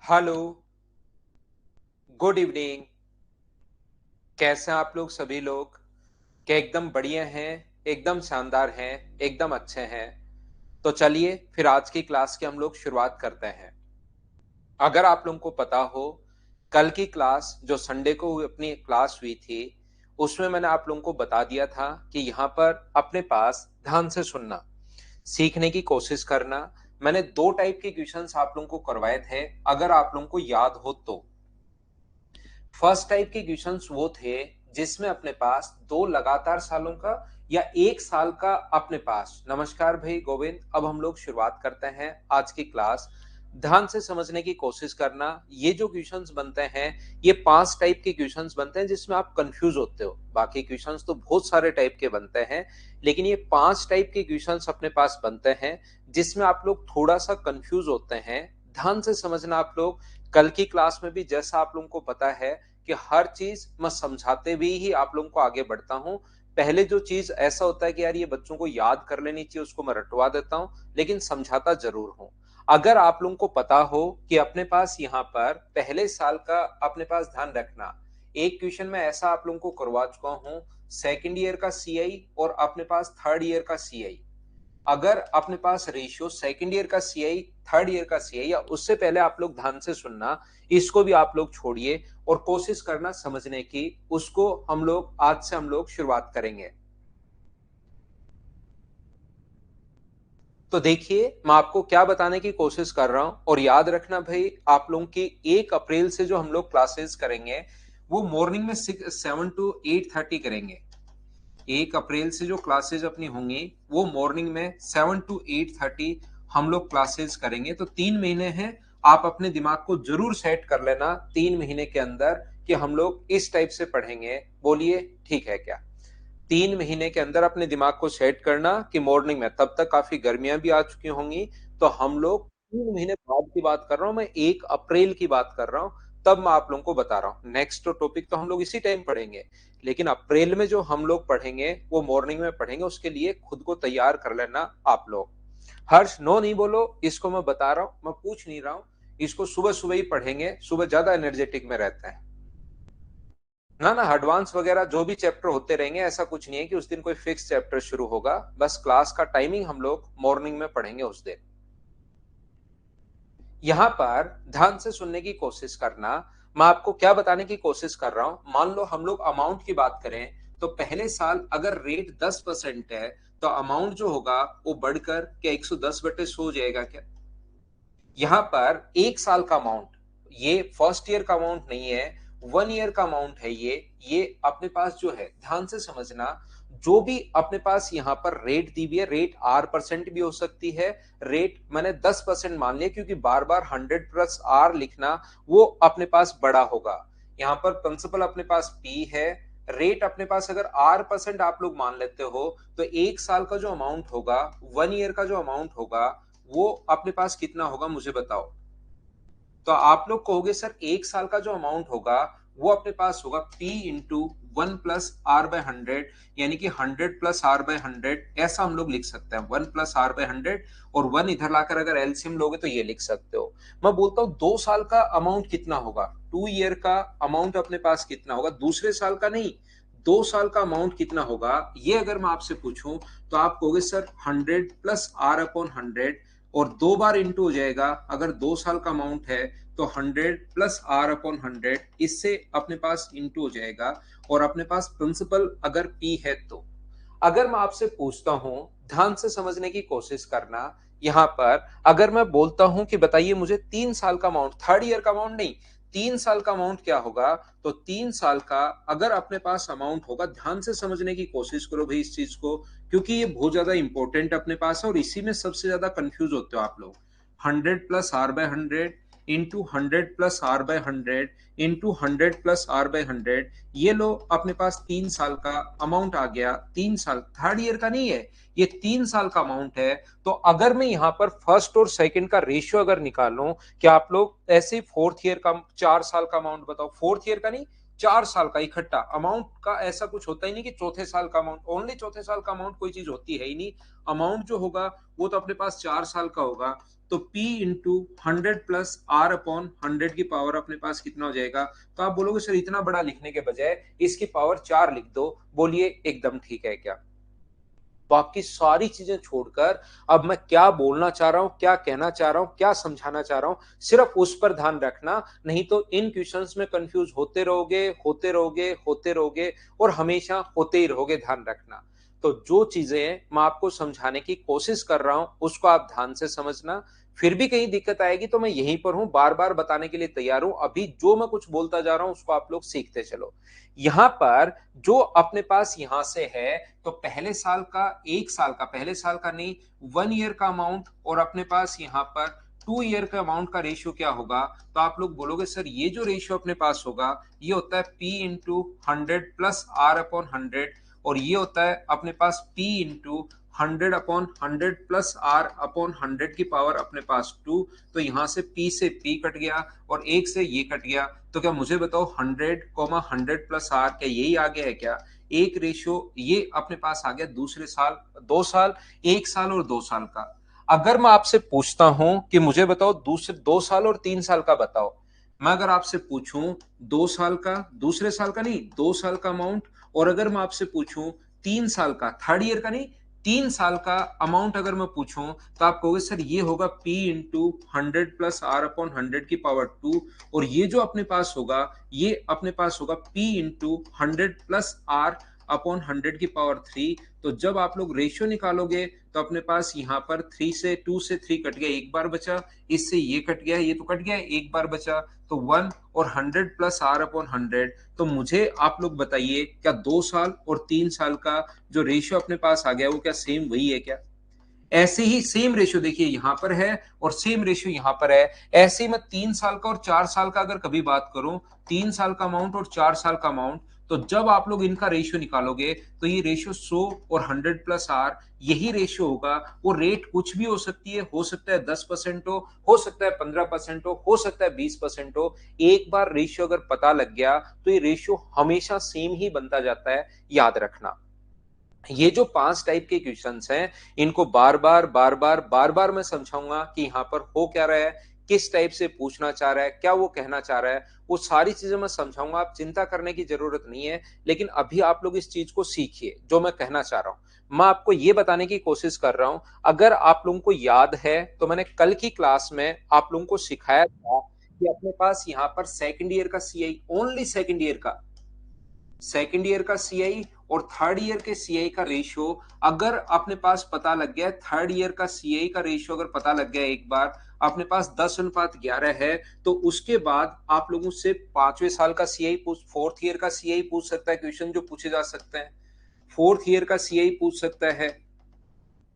Hello, good evening. कैसे हैं आप लोग सभी लोग? क्या एकदम बढ़िया हैं, एकदम शानदार हैं, एकदम अच्छे हैं? तो चलिए फिर आज की क्लास की हम लोग शुरुआत करते हैं। अगर आप लोगों को पता हो, कल की क्लास जो संडे को अपनी क्लास हुई थी, उसमें मैंने आप लोगों को बता दिया था कि यहाँ पर अपने पास ध्यान से सुनना, सीखने की कोशिश करना। मैंने दो टाइप के क्वेश्चंस आप लोगों को करवाए थे, अगर आप लोगों को याद हो तो। फर्स्ट टाइप के क्वेश्चंस वो थे जिसमें अपने पास दो लगातार सालों का या एक साल का अपने पास। नमस्कार भाई गोविंद, अब हम लोग शुरुआत करते हैं आज की क्लास। ध्यान से समझने की कोशिश करना। ये जो क्वेश्चंस बनते हैं, ये पांच टाइप के क्वेश्चंस बनते हैं जिसमें आप कंफ्यूज होते हो। बाकी क्वेश्चंस तो बहुत सारे टाइप के बनते हैं, लेकिन ये पांच टाइप के क्वेश्चंस अपने पास बनते हैं जिसमें आप लोग थोड़ा सा कंफ्यूज होते हैं। ध्यान से समझना आप लोग। कल की क्लास में भी जैसा आप लोगों को पता है कि हर चीज मैं समझाते हुए ही आप लोगों को आगे बढ़ता हूं। पहले जो चीज ऐसा होता है कि यार ये बच्चों को याद कर लेनी चाहिए, उसको मैं रटवा देता हूं, लेकिन समझाता जरूर हूं। अगर आप लोगों को पता हो कि अपने पास यहाँ पर पहले साल का अपने पास ध्यान रखना, एक क्वेश्चन में ऐसा आप लोगों को करवा चुका हूं, सेकेंड ईयर का सीआई और अपने पास थर्ड ईयर का सीआई। अगर अपने पास रेशियो सेकंड ईयर का सीआई, थर्ड ईयर का सीआई या उससे पहले, आप लोग ध्यान से सुनना, इसको भी आप लोग छोड़िए और कोशिश करना समझने की। उसको हम लोग आज से हम लोग शुरुआत करेंगे। तो देखिए मैं आपको क्या बताने की कोशिश कर रहा हूं, और याद रखना भाई, आप लोगों की 1 अप्रैल से जो हम लोग क्लासेस करेंगे वो मॉर्निंग में 7 to 8:30 करेंगे। 1 अप्रैल से जो क्लासेज अपनी होंगी वो मॉर्निंग में 7 to 8:30 हम लोग क्लासेज करेंगे। तो 3 महीने हैं, आप अपने दिमाग को जरूर सेट कर लेना 3 महीने के अंदर कि हम लोग इस टाइप से पढ़ेंगे। बोलिए ठीक है क्या? 3 महीने के अंदर अपने दिमाग को सेट करना कि मॉर्निंग में, तब तक काफी गर्मियां भी आ चुकी होंगी, तो हम लोग 3 महीने बाद की बात कर रहा हूं मैं, 1 अप्रैल की बात कर रहा हूं। तब मैं आप लोगों को बता रहा हूं, नेक्स्ट टॉपिक तो हम लोग इसी टाइम पढ़ेंगे, लेकिन अप्रैल में जो हम लोग पढ़ेंगे वो मॉर्निंग में पढ़ेंगे। उसके लिए खुद को तैयार कर लेना आप लोग। हर्ष नो नहीं बोलो, इसको मैं बता रहा हूं, मैं पूछ नहीं रहा हूं। इसको सुबह सुबह ही पढ़ेंगे, सुबह ज्यादा एनर्जेटिक में रहता है ना। ना एडवांस वगैरह जो भी चैप्टर होते रहेंगे, ऐसा कुछ नहीं है कि उस दिन कोई फिक्स चैप्टर शुरू होगा। बस क्लास का टाइमिंग हम लोग मॉर्निंग में पढ़ेंगे उस दिन। यहां पर ध्यान से सुनने की कोशिश करना। मैं आपको क्या बताने की कोशिश कर रहा हूं, मान लो हम लोग अमाउंट की बात करें, तो पहले साल अगर रेट 10% है, तो अमाउंट जो होगा वो बढ़कर क्या 110/100 हो जाएगा क्या? यहाँ पर एक साल का अमाउंट, ये फर्स्ट ईयर का अमाउंट नहीं है, 1 ईयर का अमाउंट है। ये अपने पास जो है, ध्यान से समझना, जो भी अपने पास यहाँ पर रेट दी हुई है, रेट R% भी हो सकती है। रेट मैंने 10% मान लिया क्योंकि बार बार 100+R लिखना वो अपने पास बड़ा होगा। यहाँ पर प्रिंसिपल अपने पास P है, रेट अपने पास अगर R% आप लोग मान लेते हो, तो एक साल का जो अमाउंट होगा, 1 ईयर का जो अमाउंट होगा, वो अपने पास कितना होगा मुझे बताओ। तो आप लोग कहोगे सर एक साल का जो अमाउंट होगा वो अपने पास होगा P इंटू 1+R/100, यानी कि 100+R/100, ऐसा हम लोग लिख सकते हैं 1+R/100। और 1 इधर लाकर अगर एलसीएम लोगे तो ये लिख सकते हो। मैं बोलता हूँ 2 साल का अमाउंट कितना होगा, 2 ईयर का अमाउंट अपने पास कितना होगा, दूसरे साल का नहीं, 2 साल का अमाउंट कितना होगा, ये अगर मैं आपसे पूछूं तो आप कहोगे सर 100+R/100, और दो बार इंटू हो जाएगा। अगर 2 साल का अमाउंट है तो 100+R/100, इससे अपने पास इंटू हो जाएगा। और अपने पास प्रिंसिपल अगर P है तो, अगर मैं आपसे पूछता हूं, ध्यान से समझने की कोशिश करना। यहां पर अगर मैं बोलता हूं कि बताइए मुझे 3 साल का अमाउंट, थर्ड ईयर का अमाउंट नहीं, 3 साल का अमाउंट क्या होगा, तो 3 साल का अगर अपने पास अमाउंट होगा, ध्यान से समझने की कोशिश करो भाई इस चीज को, क्योंकि ये बहुत ज्यादा इंपॉर्टेंट अपने पास है और इसी में सबसे ज्यादा कंफ्यूज होते हो आप लोग। 100+R/100 into 100+R/100 into 100+R/100, ये लो अपने पास 3 साल का अमाउंट आ गया। 3 साल, थर्ड ईयर का नहीं है, ये 3 साल का अमाउंट है। तो अगर मैं यहाँ पर फर्स्ट और सेकंड का रेशियो अगर निकालूं, कि आप लोग ऐसे फोर्थ ईयर का 4 साल का अमाउंट बताओ, फोर्थ ईयर का नहीं, 4 साल का इकट्ठा अमाउंट का ऐसा कुछ होता ही नहीं कि चौथे साल का अमाउंट, ओनली चौथे साल का अमाउंट कोई चीज होती है ही नहीं। अमाउंट जो होगा वो तो अपने पास 4 साल का होगा। तो P into 100 plus R upon 100 की पावर अपने पास कितना हो जाएगा? तो आप बोलोगे सर इतना बड़ा लिखने के बजाय इसकी पावर 4 लिख दो, बोलिए एकदम ठीक है क्या? बाकी सारी चीजें छोड़कर अब मैं क्या बोलना चाह रहा हूं, क्या कहना चाह रहा हूं, क्या समझाना चाह रहा हूं, सिर्फ उस पर ध्यान रखना। नहीं तो इन क्वेश्चंस में कंफ्यूज होते रहोगे, होते रहोगे, होते रहोगे और हमेशा होते ही रहोगे, ध्यान रखना। तो जो चीजें मैं आपको समझाने की कोशिश कर रहा हूं उसको आप ध्यान से समझना। फिर भी कहीं दिक्कत आएगी तो मैं यहीं पर हूं, बार बार बताने के लिए तैयार हूं। अभी जो मैं कुछ बोलता जा रहा हूं उसको आप लोग सीखते चलो। यहां पर जो अपने पास यहां से है, तो पहले साल का, एक साल का, पहले साल का नहीं, 1 ईयर का अमाउंट और अपने पास यहां पर 2 ईयर का अमाउंट का रेशियो क्या होगा? तो आप लोग बोलोगे सर ये जो रेशियो अपने पास होगा ये होता है P into 100 plus R upon 100, और ये होता है अपने पास P into 100 upon 100 plus R upon 100 की पावर अपने पास 2। तो यहां से P से P कट गया और एक से ये कट गया। तो क्या मुझे बताओ 100 प्लस R क्या यही आ गया है क्या? एक रेशियो ये अपने पास आ गया दूसरे साल, 2 साल, 1 साल और 2 साल का। अगर मैं आपसे पूछता हूं कि मुझे बताओ दूसरे 2 साल और 3 साल का बताओ, मैं अगर आपसे पूछूं 2 साल का, दूसरे साल का नहीं, 2 साल का अमाउंट, और अगर मैं आपसे पूछूं 3 साल का, थर्ड ईयर का नहीं, 3 साल का अमाउंट अगर मैं पूछूं, तो आप कहोगे सर ये होगा P into 100 plus R upon 100 की पावर 2, और ये जो अपने पास होगा ये अपने पास होगा P into 100 plus R upon 100 की पावर 3। तो जब आप लोग रेशियो निकालोगे तो अपने पास यहाँ पर 3 से 2 से 3 कट गया, एक बार बचा, इससे ये कट गया, ये तो कट गया, एक बार बचा, तो 1 और 100 प्लस R अपॉन 100। तो मुझे आप लोग बताइए क्या 2 साल और 3 साल का जो रेशियो अपने पास आ गया वो क्या सेम वही है क्या? ऐसे ही सेम रेशियो देखिए यहां पर है और सेम रेशियो यहां पर है। ऐसे ही मैं 3 साल का और 4 साल का अगर कभी बात करूं, 3 साल का अमाउंट और 4 साल का अमाउंट, तो जब आप लोग इनका रेशियो निकालोगे तो ये रेशियो 100 और 100 प्लस आर यही रेशियो होगा। वो रेट कुछ भी हो सकती है, हो सकता है 10% हो सकता है 15% हो सकता है 20% हो। एक बार रेशियो अगर पता लग गया तो ये रेशियो हमेशा सेम ही बनता जाता है, याद रखना। ये जो 5 टाइप के क्वेश्चंस हैं इनको बार बार बार बार बार बार मैं समझाऊंगा कि यहाँ पर हो क्या रहा है, किस टाइप से पूछना चाह रहा है, क्या वो कहना चाह रहा है, वो सारी चीजें मैं समझाऊंगा। आप चिंता करने की जरूरत नहीं है, लेकिन अभी आप लोग इस चीज को सीखिए जो मैं कहना चाह रहा हूं। मैं आपको ये बताने की कोशिश कर रहा हूं, अगर आप लोगों को याद है तो मैंने कल की क्लास में आप लोगों को सिखाया था कि अपने पास यहाँ पर सेकेंड ईयर का सीआई, ओनली सेकेंड ईयर का सीआई और थर्ड ईयर के सीआई का रेशियो अगर अपने पास पता लग गया, थर्ड ईयर का सीआई का रेशियो अगर पता लग गया एक बार, अपने पास 10:11 है, तो उसके बाद आप लोगों से 5वें साल का सीआई पूछ, फोर्थ ईयर का सीआई पूछ सकता है, क्वेश्चन जो पूछे जा सकते हैं। फोर्थ ईयर का सीआई पूछ सकता है,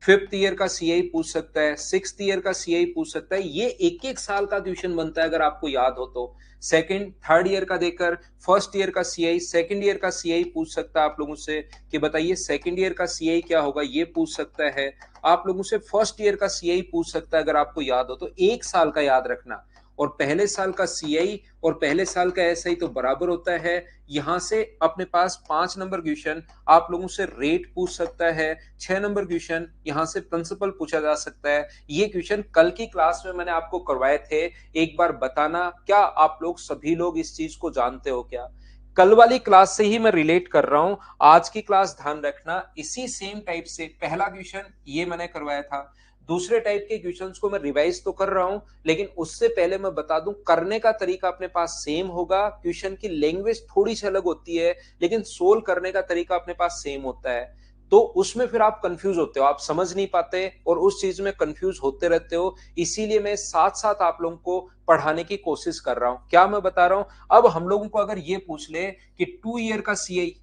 फिफ्थ ईयर का सीआई पूछ सकता है, सिक्स्थ ईयर का सीआई पूछ सकता है। ये एक एक साल का क्वेश्चन बनता है अगर आपको याद हो तो। सेकंड थर्ड ईयर का देकर फर्स्ट ईयर का सीआई, सेकंड ईयर का सीआई पूछ सकता है आप लोगों से कि बताइए सेकंड ईयर का सीआई क्या होगा, ये पूछ सकता है आप लोगों से। फर्स्ट ईयर का सीआई पूछ सकता है अगर आपको याद हो तो, एक साल का याद रखना। और पहले साल का सीआई और पहले साल का एसआई तो बराबर होता है। यहां से अपने पास 5 नंबर क्वेश्चन आप लोगों से रेट पूछ सकता है, 6 नंबर क्वेश्चन यहां से प्रिंसिपल पूछा जा सकता है। ये क्वेश्चन कल की क्लास में मैंने आपको करवाए थे, एक बार बताना क्या आप लोग सभी लोग इस चीज को जानते हो क्या? कल वाली क्लास से ही मैं रिलेट कर रहा हूं, आज की क्लास ध्यान रखना इसी सेम टाइप से। पहला क्वेश्चन ये मैंने करवाया था, दूसरे टाइप के क्वेश्चंस को मैं रिवाइज तो कर रहा हूं, लेकिन उससे पहले मैं बता दूं करने का तरीका अपने पास सेम होगा। क्वेश्चन की लैंग्वेज थोड़ी सी अलग होती है, लेकिन सोल्व करने का तरीका अपने पास सेम होता है। तो उसमें फिर आप कंफ्यूज होते हो, आप समझ नहीं पाते और उस चीज में कंफ्यूज होते रहते हो। इसीलिए मैं साथ साथ आप लोगों को पढ़ाने की कोशिश कर रहा हूं। क्या मैं बता रहा हूं, अब हम लोगों को अगर ये पूछ ले कि 2 ईयर का सीआई,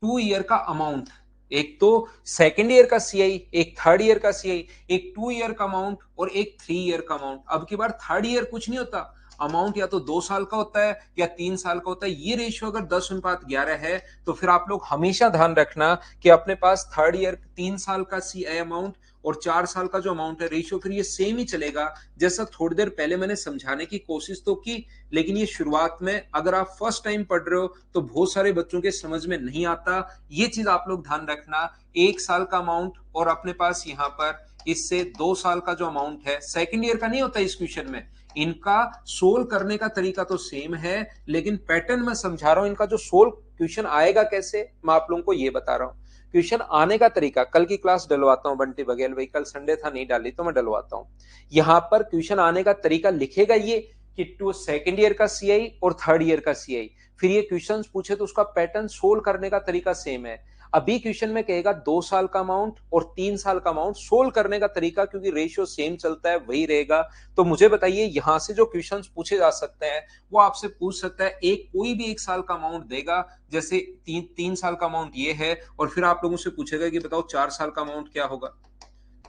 2 ईयर का अमाउंट, एक तो सेकेंड ईयर का सीआई, एक थर्ड ईयर का सीआई, एक 2 ईयर का अमाउंट और एक 3 ईयर का अमाउंट। अब की बार थर्ड ईयर कुछ नहीं होता, अमाउंट या तो 2 साल का होता है या 3 साल का होता है। ये रेशियो अगर 10:11 है तो फिर आप लोग हमेशा ध्यान रखना कि अपने पास थर्ड ईयर 3 साल का सीआई अमाउंट और 4 साल का जो अमाउंट है रेशियो फिर ये सेम ही चलेगा। जैसा थोड़ी देर पहले मैंने समझाने की कोशिश तो की, लेकिन ये शुरुआत में अगर आप फर्स्ट टाइम पढ़ रहे हो तो बहुत सारे बच्चों के समझ में नहीं आता। ये चीज आप लोग ध्यान रखना, 1 साल का अमाउंट और अपने पास यहाँ पर इससे 2 साल का जो अमाउंट है, सेकेंड ईयर का नहीं होता इस क्वेश्चन में, इनका सोल्व करने का तरीका तो सेम है, लेकिन पैटर्न मैं समझा रहा हूं। इनका जो सोल्व क्वेश्चन आएगा कैसे, मैं आप लोगों को ये बता रहा हूं। क्वेश्चन आने का तरीका कल की क्लास डलवाता हूं बंटी बघेल भाई, कल संडे था नहीं डाली तो मैं डलवाता हूं। यहां पर क्वेश्चन आने का तरीका लिखेगा ये कि टू सेकेंड ईयर का सीआई और थर्ड ईयर का सीआई, फिर ये क्वेश्चन पूछे तो उसका पैटर्न सोल्व करने का तरीका सेम है। अभी क्वेश्चन में कहेगा 2 साल का अमाउंट और 3 साल का अमाउंट, सोल्व करने का तरीका क्योंकि रेशियो सेम चलता है वही रहेगा। तो मुझे बताइए यहां से जो क्वेश्चंस पूछे जा सकते हैं वो आपसे पूछ सकता है, एक कोई भी 1 साल का अमाउंट देगा, जैसे 3 साल का अमाउंट ये है, और फिर आप लोगों से पूछेगा कि बताओ 4 साल का अमाउंट क्या होगा,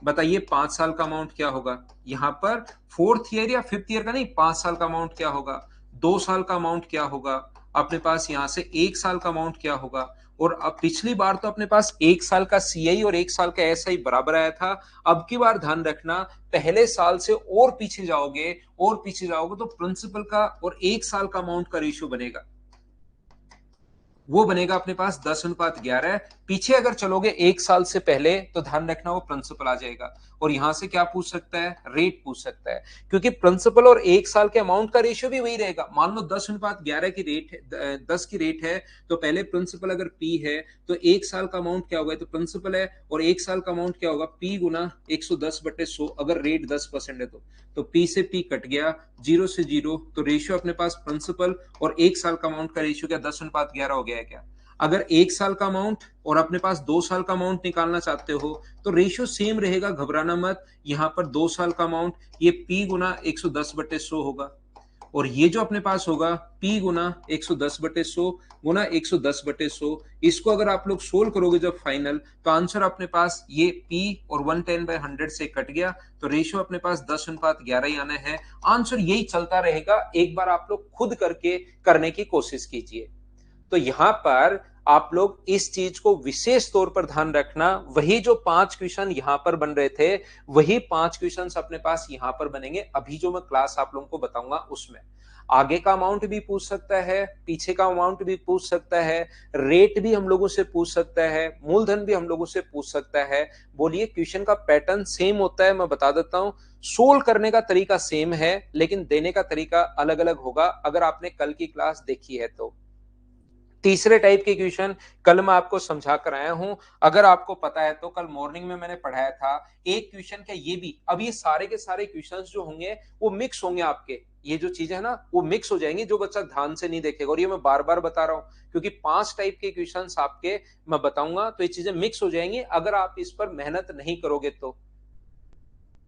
बताइए 5 साल का अमाउंट क्या होगा। यहां पर फोर्थ ईयर या फिफ्थ ईयर का नहीं, 5 साल का अमाउंट क्या होगा, 2 साल का अमाउंट क्या होगा, अपने पास यहां से 1 साल का अमाउंट क्या होगा। और अब पिछली बार तो अपने पास 1 साल का सीआई और 1 साल का एसआई बराबर आया था। अब की बार ध्यान रखना, पहले साल से और पीछे जाओगे और पीछे जाओगे तो प्रिंसिपल का और 1 साल का अमाउंट का रेशियो बनेगा, वो बनेगा अपने पास 10:11। पीछे अगर चलोगे 1 साल से पहले तो ध्यान रखना वो प्रिंसिपल आ जाएगा। और यहां से क्या पूछ सकता है, रेट पूछ सकता है, क्योंकि प्रिंसिपल और 1 साल के अमाउंट का रेशियो भी वही रहेगा। मान लो 10:11 की रेट है, 10 की रेट है, तो पहले प्रिंसिपल अगर पी है तो 1 साल का अमाउंट क्या होगा, तो प्रिंसिपल है और 1 साल का अमाउंट क्या होगा, पी गुना 110/100, अगर रेट 10% है तो पी से पी कट गया, जीरो से जीरो, तो रेशियो अपने पास प्रिंसिपल और 1 साल का अमाउंट का रेशियो क्या 10:11 हो गया है क्या। अगर 1 साल का अमाउंट और अपने पास 2 साल का अमाउंट निकालना चाहते हो तो रेशियो सेम रहेगा, घबराना मत। यहां पर 2 साल का अमाउंट ये पी गुना 110/100 होगा, और ये जो अपने पास होगा P गुना 110/100 गुना 110/100। इसको अगर आप लोग सोल्व करोगे जब फाइनल, तो आंसर अपने पास ये P और 110/100 से कट गया, तो रेशियो अपने पास 10:11 ही आना है। आंसर यही चलता रहेगा, एक बार आप लोग खुद करके करने की कोशिश कीजिए। तो यहां पर आप लोग इस चीज को विशेष तौर पर ध्यान रखना, वही जो 5 क्वेश्चन यहां पर बन रहे थे वही 5 क्वेश्चन अपने पास यहां पर बनेंगे अभी जो मैं क्लास आप लोगों को बताऊंगा उसमें। आगे का अमाउंट भी पूछ सकता है, पीछे का अमाउंट भी पूछ सकता है, रेट भी हम लोगों से पूछ सकता है, मूलधन भी हम लोगों से पूछ सकता है। बोलिए क्वेश्चन का पैटर्न सेम होता है, मैं बता देता हूं। सोल्व करने का तरीका सेम है लेकिन देने का तरीका अलग अलग होगा, अगर आपने कल की क्लास देखी है तो। तीसरे टाइप के क्वेश्चन कल मैं आपको समझा कर आया हूं, अगर आपको पता है तो कल मॉर्निंग में मैंने पढ़ाया था एक क्वेश्चन का ये भी। अब ये सारे के सारे क्वेश्चंस जो होंगे वो मिक्स होंगे आपके, ये जो चीजें है ना वो मिक्स हो जाएंगी, जो बच्चा ध्यान से नहीं देखेगा। और ये मैं बार बार बता रहा हूं क्योंकि 5 टाइप के क्वेश्चंस आपके मैं बताऊंगा, तो ये चीजें मिक्स हो जाएंगी अगर आप इस पर मेहनत नहीं करोगे तो।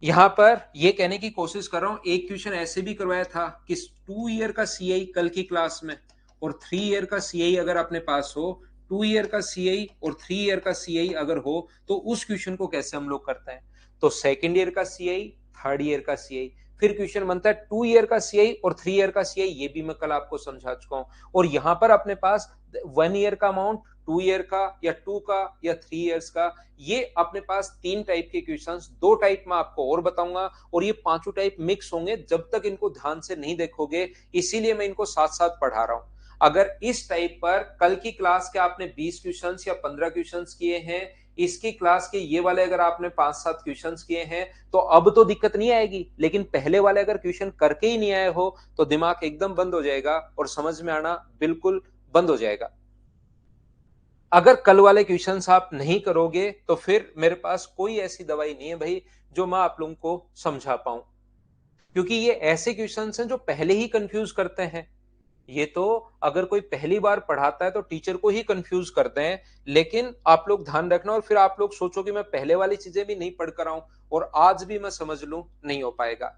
यहां पर ये कहने की कोशिश कर रहा हूं, एक क्वेश्चन ऐसे भी करवाया था कि 2 ईयर का सीआई कल की क्लास में और 3 ईयर का सीआई अगर अपने पास हो, 2 ईयर का सीआई और 3 ईयर का सीआई अगर हो तो उस क्वेश्चन को कैसे हम लोग करते हैं। तो सेकेंड ईयर का सीआई, थर्ड ईयर का सीआई, फिर क्वेश्चन बनता है 2 ईयर का सीआई और 3 ईयर का सीआई, ये भी मैं कल आपको समझा चुका हूं। और यहां पर अपने पास 1 ईयर का अमाउंट, 2 ईयर का या 2 का या 3 इयर्स का, ये अपने पास 3 टाइप के क्वेश्चंस, 2 टाइप मैं आपको और बताऊंगा, और ये पांचों टाइप मिक्स होंगे जब तक इनको ध्यान से नहीं देखोगे, इसीलिए मैं इनको साथ साथ पढ़ा रहा हूं। अगर इस टाइप पर कल की क्लास के आपने 20 क्वेश्चंस या 15 क्वेश्चंस किए हैं, इसकी क्लास के ये वाले अगर आपने 5-7 क्वेश्चंस किए हैं तो अब तो दिक्कत नहीं आएगी, लेकिन पहले वाले अगर क्वेश्चन करके ही नहीं आए हो तो दिमाग एकदम बंद हो जाएगा और समझ में आना बिल्कुल बंद हो जाएगा। अगर कल वाले क्वेश्चंस आप नहीं करोगे तो फिर मेरे पास कोई ऐसी दवाई नहीं है भाई जो मैं आप लोगों को समझा पाऊं, क्योंकि ये ऐसे क्वेश्चंस हैं जो पहले ही कंफ्यूज करते हैं। ये तो अगर कोई पहली बार पढ़ाता है तो टीचर को ही कंफ्यूज करते हैं, लेकिन आप लोग ध्यान रखना और फिर आप लोग सोचो कि मैं पहले वाली चीजें भी नहीं पढ़ कर आऊं और आज भी मैं समझ लूं, नहीं हो पाएगा।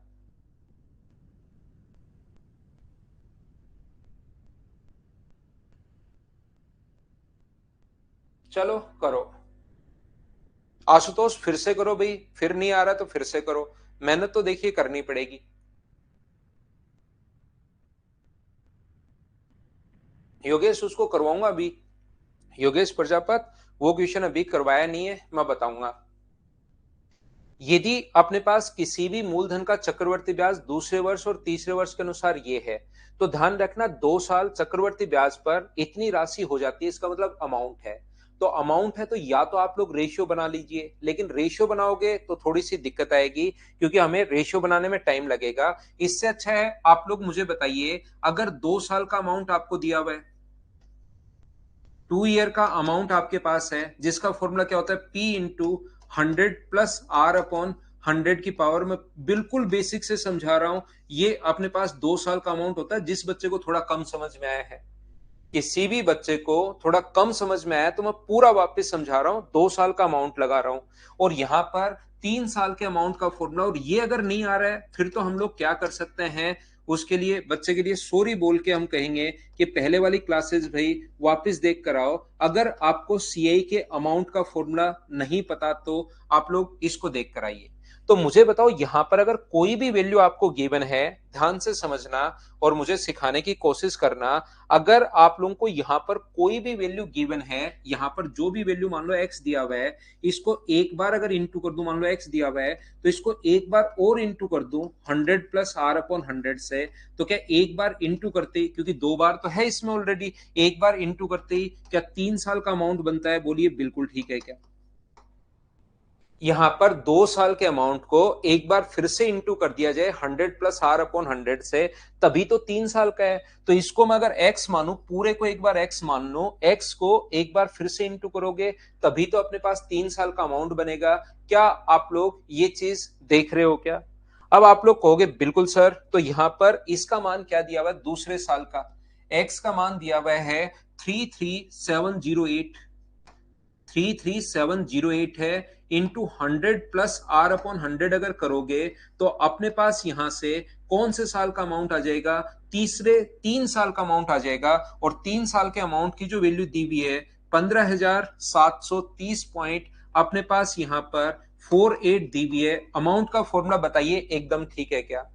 चलो करो आशुतोष, फिर से करो भाई, फिर नहीं आ रहा तो फिर से करो, मेहनत तो देखिए करनी पड़ेगी। योगेश उसको करवाऊंगा अभी, योगेश प्रजापत वो क्वेश्चन अभी करवाया नहीं है, मैं बताऊंगा। यदि अपने पास किसी भी मूलधन का चक्रवर्ती ब्याज दूसरे वर्ष और तीसरे वर्ष के अनुसार ये है, तो ध्यान रखना 2 साल चक्रवर्ती ब्याज पर इतनी राशि हो जाती है, इसका मतलब अमाउंट है। तो अमाउंट है तो या तो आप लोग रेशियो बना लीजिए, लेकिन रेशियो बनाओगे तो थोड़ी सी दिक्कत आएगी क्योंकि हमें रेशियो बनाने में टाइम लगेगा। इससे अच्छा है आप लोग मुझे बताइए, अगर 2 साल का अमाउंट आपको दिया हुआ है, 2 ईयर का अमाउंट आपके पास है, जिसका फॉर्मूला क्या होता है, P इंटू 100 + R/100 की पावर में बिल्कुल बेसिक से समझा रहा हूं। ये अपने पास 2 साल का अमाउंट होता है। जिस बच्चे को थोड़ा कम समझ में आया है, किसी भी बच्चे को थोड़ा कम समझ में आया तो मैं पूरा वापस समझा रहा हूं, 2 साल का अमाउंट लगा रहा हूं और यहां पर 3 साल के अमाउंट का फॉर्मूला। और ये अगर नहीं आ रहा है फिर तो हम लोग क्या कर सकते हैं, उसके लिए बच्चे के लिए सॉरी बोल के हम कहेंगे कि पहले वाली क्लासेस भाई वापस देख कर आओ। अगर आपको सीआई के अमाउंट का फॉर्मूला नहीं पता तो आप लोग इसको देख कर आइए। तो मुझे बताओ, यहां पर अगर कोई भी वैल्यू आपको गिवन है, ध्यान से समझना और मुझे सिखाने की कोशिश करना। अगर आप लोगों को यहां पर कोई भी वैल्यू गिवन है, यहां पर जो भी वैल्यू मान लो x दिया हुआ है, इसको एक बार अगर इंटू कर दूं, मान लो x दिया हुआ है तो इसको एक बार और इंटू कर दूं 100 + R/100 से, तो क्या एक बार इंटू करते ही, क्योंकि 2 बार तो है इसमें ऑलरेडी, एक बार इंटू करते ही क्या 3 साल का अमाउंट बनता है? बोलिए बिल्कुल ठीक है क्या? यहां पर 2 साल के अमाउंट को एक बार फिर से इंटू कर दिया जाए 100 + R/100 से, तभी तो 3 साल का है। तो इसको मैं अगर x मानू, पूरे को एक बार x मान लो, x को एक बार फिर से इंटू करोगे तभी तो अपने पास 3 साल का अमाउंट बनेगा। क्या आप लोग ये चीज देख रहे हो क्या? अब आप लोग कहोगे बिल्कुल सर, तो यहां पर इसका मान क्या दिया हुआ है दूसरे साल का? x का मान दिया हुआ है 33708, 33708 है। इंटू 100 + R/100 अगर करोगे तो अपने पास यहां से कौन से साल का अमाउंट आ जाएगा? 3 साल का अमाउंट आ जाएगा। और 3 साल के अमाउंट की जो वैल्यू दी हुई है 15,730 पॉइंट, अपने पास यहां पर 48 दी हुई है। अमाउंट का फॉर्मूला बताइए एकदम ठीक है क्या?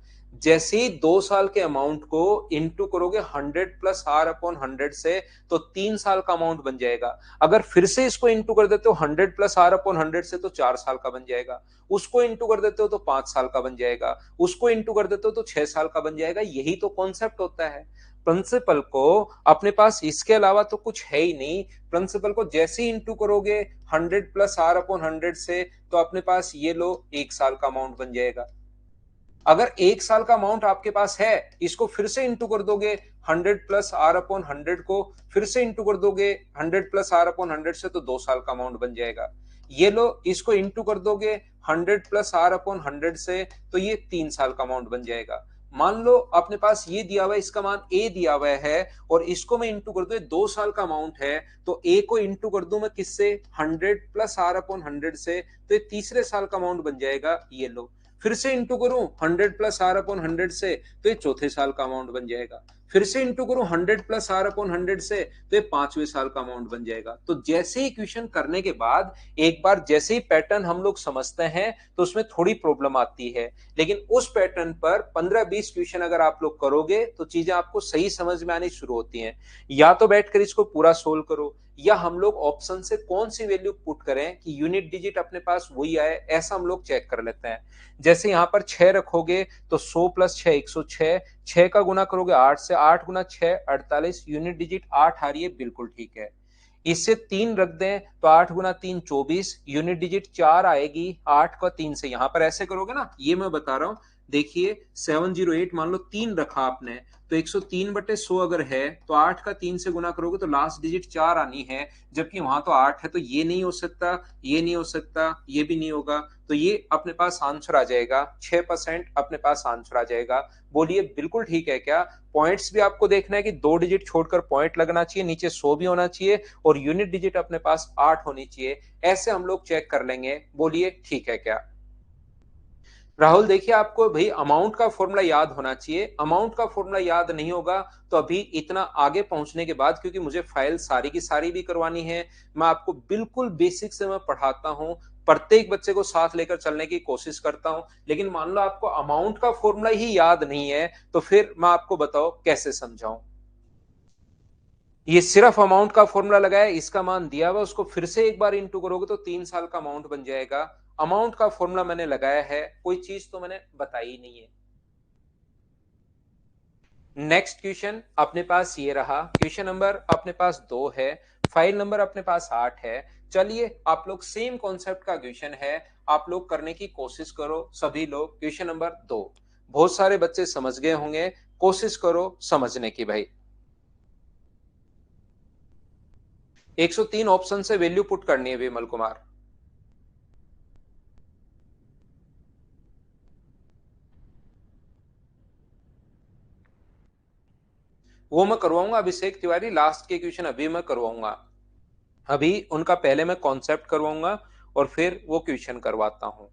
जैसे ही 2 साल के अमाउंट को इंटू करोगे 100 + R/100 से, तो 3 साल का अमाउंट बन जाएगा। अगर फिर से इसको इंटू कर देते हो 100 + R/100 से, तो 4 साल का बन जाएगा। उसको इंटू कर देते हो तो 5 साल का बन जाएगा। उसको इंटू कर देते हो तो 6 साल का बन जाएगा। यही तो कॉन्सेप्ट होता है। प्रिंसिपल को अपने पास इसके अलावा तो कुछ है ही नहीं। प्रिंसिपल को जैसे ही इंटू करोगे 100 + R/100 से, तो अपने पास ये लो 1 साल का अमाउंट बन जाएगा। अगर 1 साल का अमाउंट आपके पास है, इसको फिर से इंटू कर दोगे 100 + R/100 को, फिर से इंटू कर दोगे 100 + R/100 से, तो 2 साल का अमाउंट बन जाएगा। ये लो, इसको इंटू कर दोगे 100 + R/100 से, तो ये 3 साल का अमाउंट बन जाएगा। मान लो अपने पास ये दिया हुआ है, इसका मान ए दिया हुआ है और इसको मैं इंटू कर दूं, 2 साल का अमाउंट है, तो ए को इंटू कर दूं मैं किससे? 100 + R/100 से, तो ये तीसरे साल का अमाउंट बन जाएगा। ये लो, फिर से इंटू करूं 100 + R/100 से, तो ये चौथे साल का अमाउंट बन जाएगा। फिर से इंटू करूं 100 + R/100 से, तो ये 5वें साल का अमाउंट बन जाएगा। तो जैसे ही इक्वेशन करने के बाद एक बार जैसे ही पैटर्न हम लोग समझते हैं तो उसमें थोड़ी प्रॉब्लम आती है, लेकिन उस पैटर्न पर 15-20 क्वेश्चन अगर आप लोग करोगे तो चीजें आपको सही समझ में आनी शुरू होती हैं। या तो बैठकर इसको पूरा सोल्व करो, या हम लोग ऑप्शन से कौन सी वैल्यू पुट करें कि यूनिट डिजिट अपने पास वही आए, ऐसा हम लोग चेक कर लेते हैं। जैसे यहां पर 6 रखोगे तो 100 + 6 106, 6 का गुना करोगे 8 से, 8 गुना 6 48, यूनिट डिजिट 8 आ रही है, बिल्कुल ठीक है। इससे 3 रख दें तो 8 गुना 3 24, यूनिट डिजिट 4 आएगी 8 का 3 से। यहां पर ऐसे करोगे ना, ये मैं बता रहा हूं, देखिए 708 मान लो 3 रखा आपने, तो 103/100 अगर है तो 8 का 3 से गुना करोगे तो लास्ट डिजिट 4 आनी है, जबकि वहां तो 8 है। तो ये नहीं हो सकता, ये नहीं हो सकता, ये भी नहीं होगा। तो ये अपने पास आंसर आ जाएगा 6%, अपने पास आंसर आ जाएगा। बोलिए बिल्कुल ठीक है क्या? पॉइंट्स भी आपको देखना है कि 2 डिजिट छोड़कर पॉइंट लगना चाहिए, नीचे 100 भी होना चाहिए और यूनिट डिजिट अपने पास 8 होनी चाहिए। ऐसे हम लोग चेक कर लेंगे। बोलिए ठीक है क्या? राहुल देखिए, आपको भाई अमाउंट का फॉर्मूला याद होना चाहिए। अमाउंट का फॉर्मूला याद नहीं होगा तो अभी इतना आगे पहुंचने के बाद, क्योंकि मुझे फाइल सारी की सारी भी करवानी है, मैं आपको बिल्कुल बेसिक से मैं पढ़ाता हूं, प्रत्येक बच्चे को साथ लेकर चलने की कोशिश करता हूं। लेकिन मान लो आपको अमाउंट का फॉर्मूला ही याद नहीं है, तो फिर मैं आपको बताओ कैसे समझाऊं। ये सिर्फ अमाउंट का फॉर्मूला लगाया, इसका मान दिया हुआ, उसको फिर से एक बार इंटू करोगे तो 3 साल का अमाउंट बन जाएगा। अमाउंट का फॉर्मूला मैंने लगाया है, कोई चीज तो मैंने बताई नहीं है। नेक्स्ट क्वेश्चन अपने पास ये रहा, क्वेश्चन नंबर अपने पास 2 है, फाइल नंबर अपने पास 8 है। चलिए आप लोग सेम कॉन्सेप्ट का क्वेश्चन है, आप लोग करने की कोशिश करो सभी लोग। क्वेश्चन नंबर 2 बहुत सारे बच्चे समझ गए होंगे, कोशिश करो समझने की भाई। 103 ऑप्शन से वैल्यू पुट करनी है विमल कुमार। वो मैं करवाऊंगा अभिषेक तिवारी, लास्ट के क्वेश्चन अभी मैं करवाऊंगा। अभी उनका पहले मैं कॉन्सेप्ट करवाऊंगा और फिर वो क्वेश्चन करवाता हूं।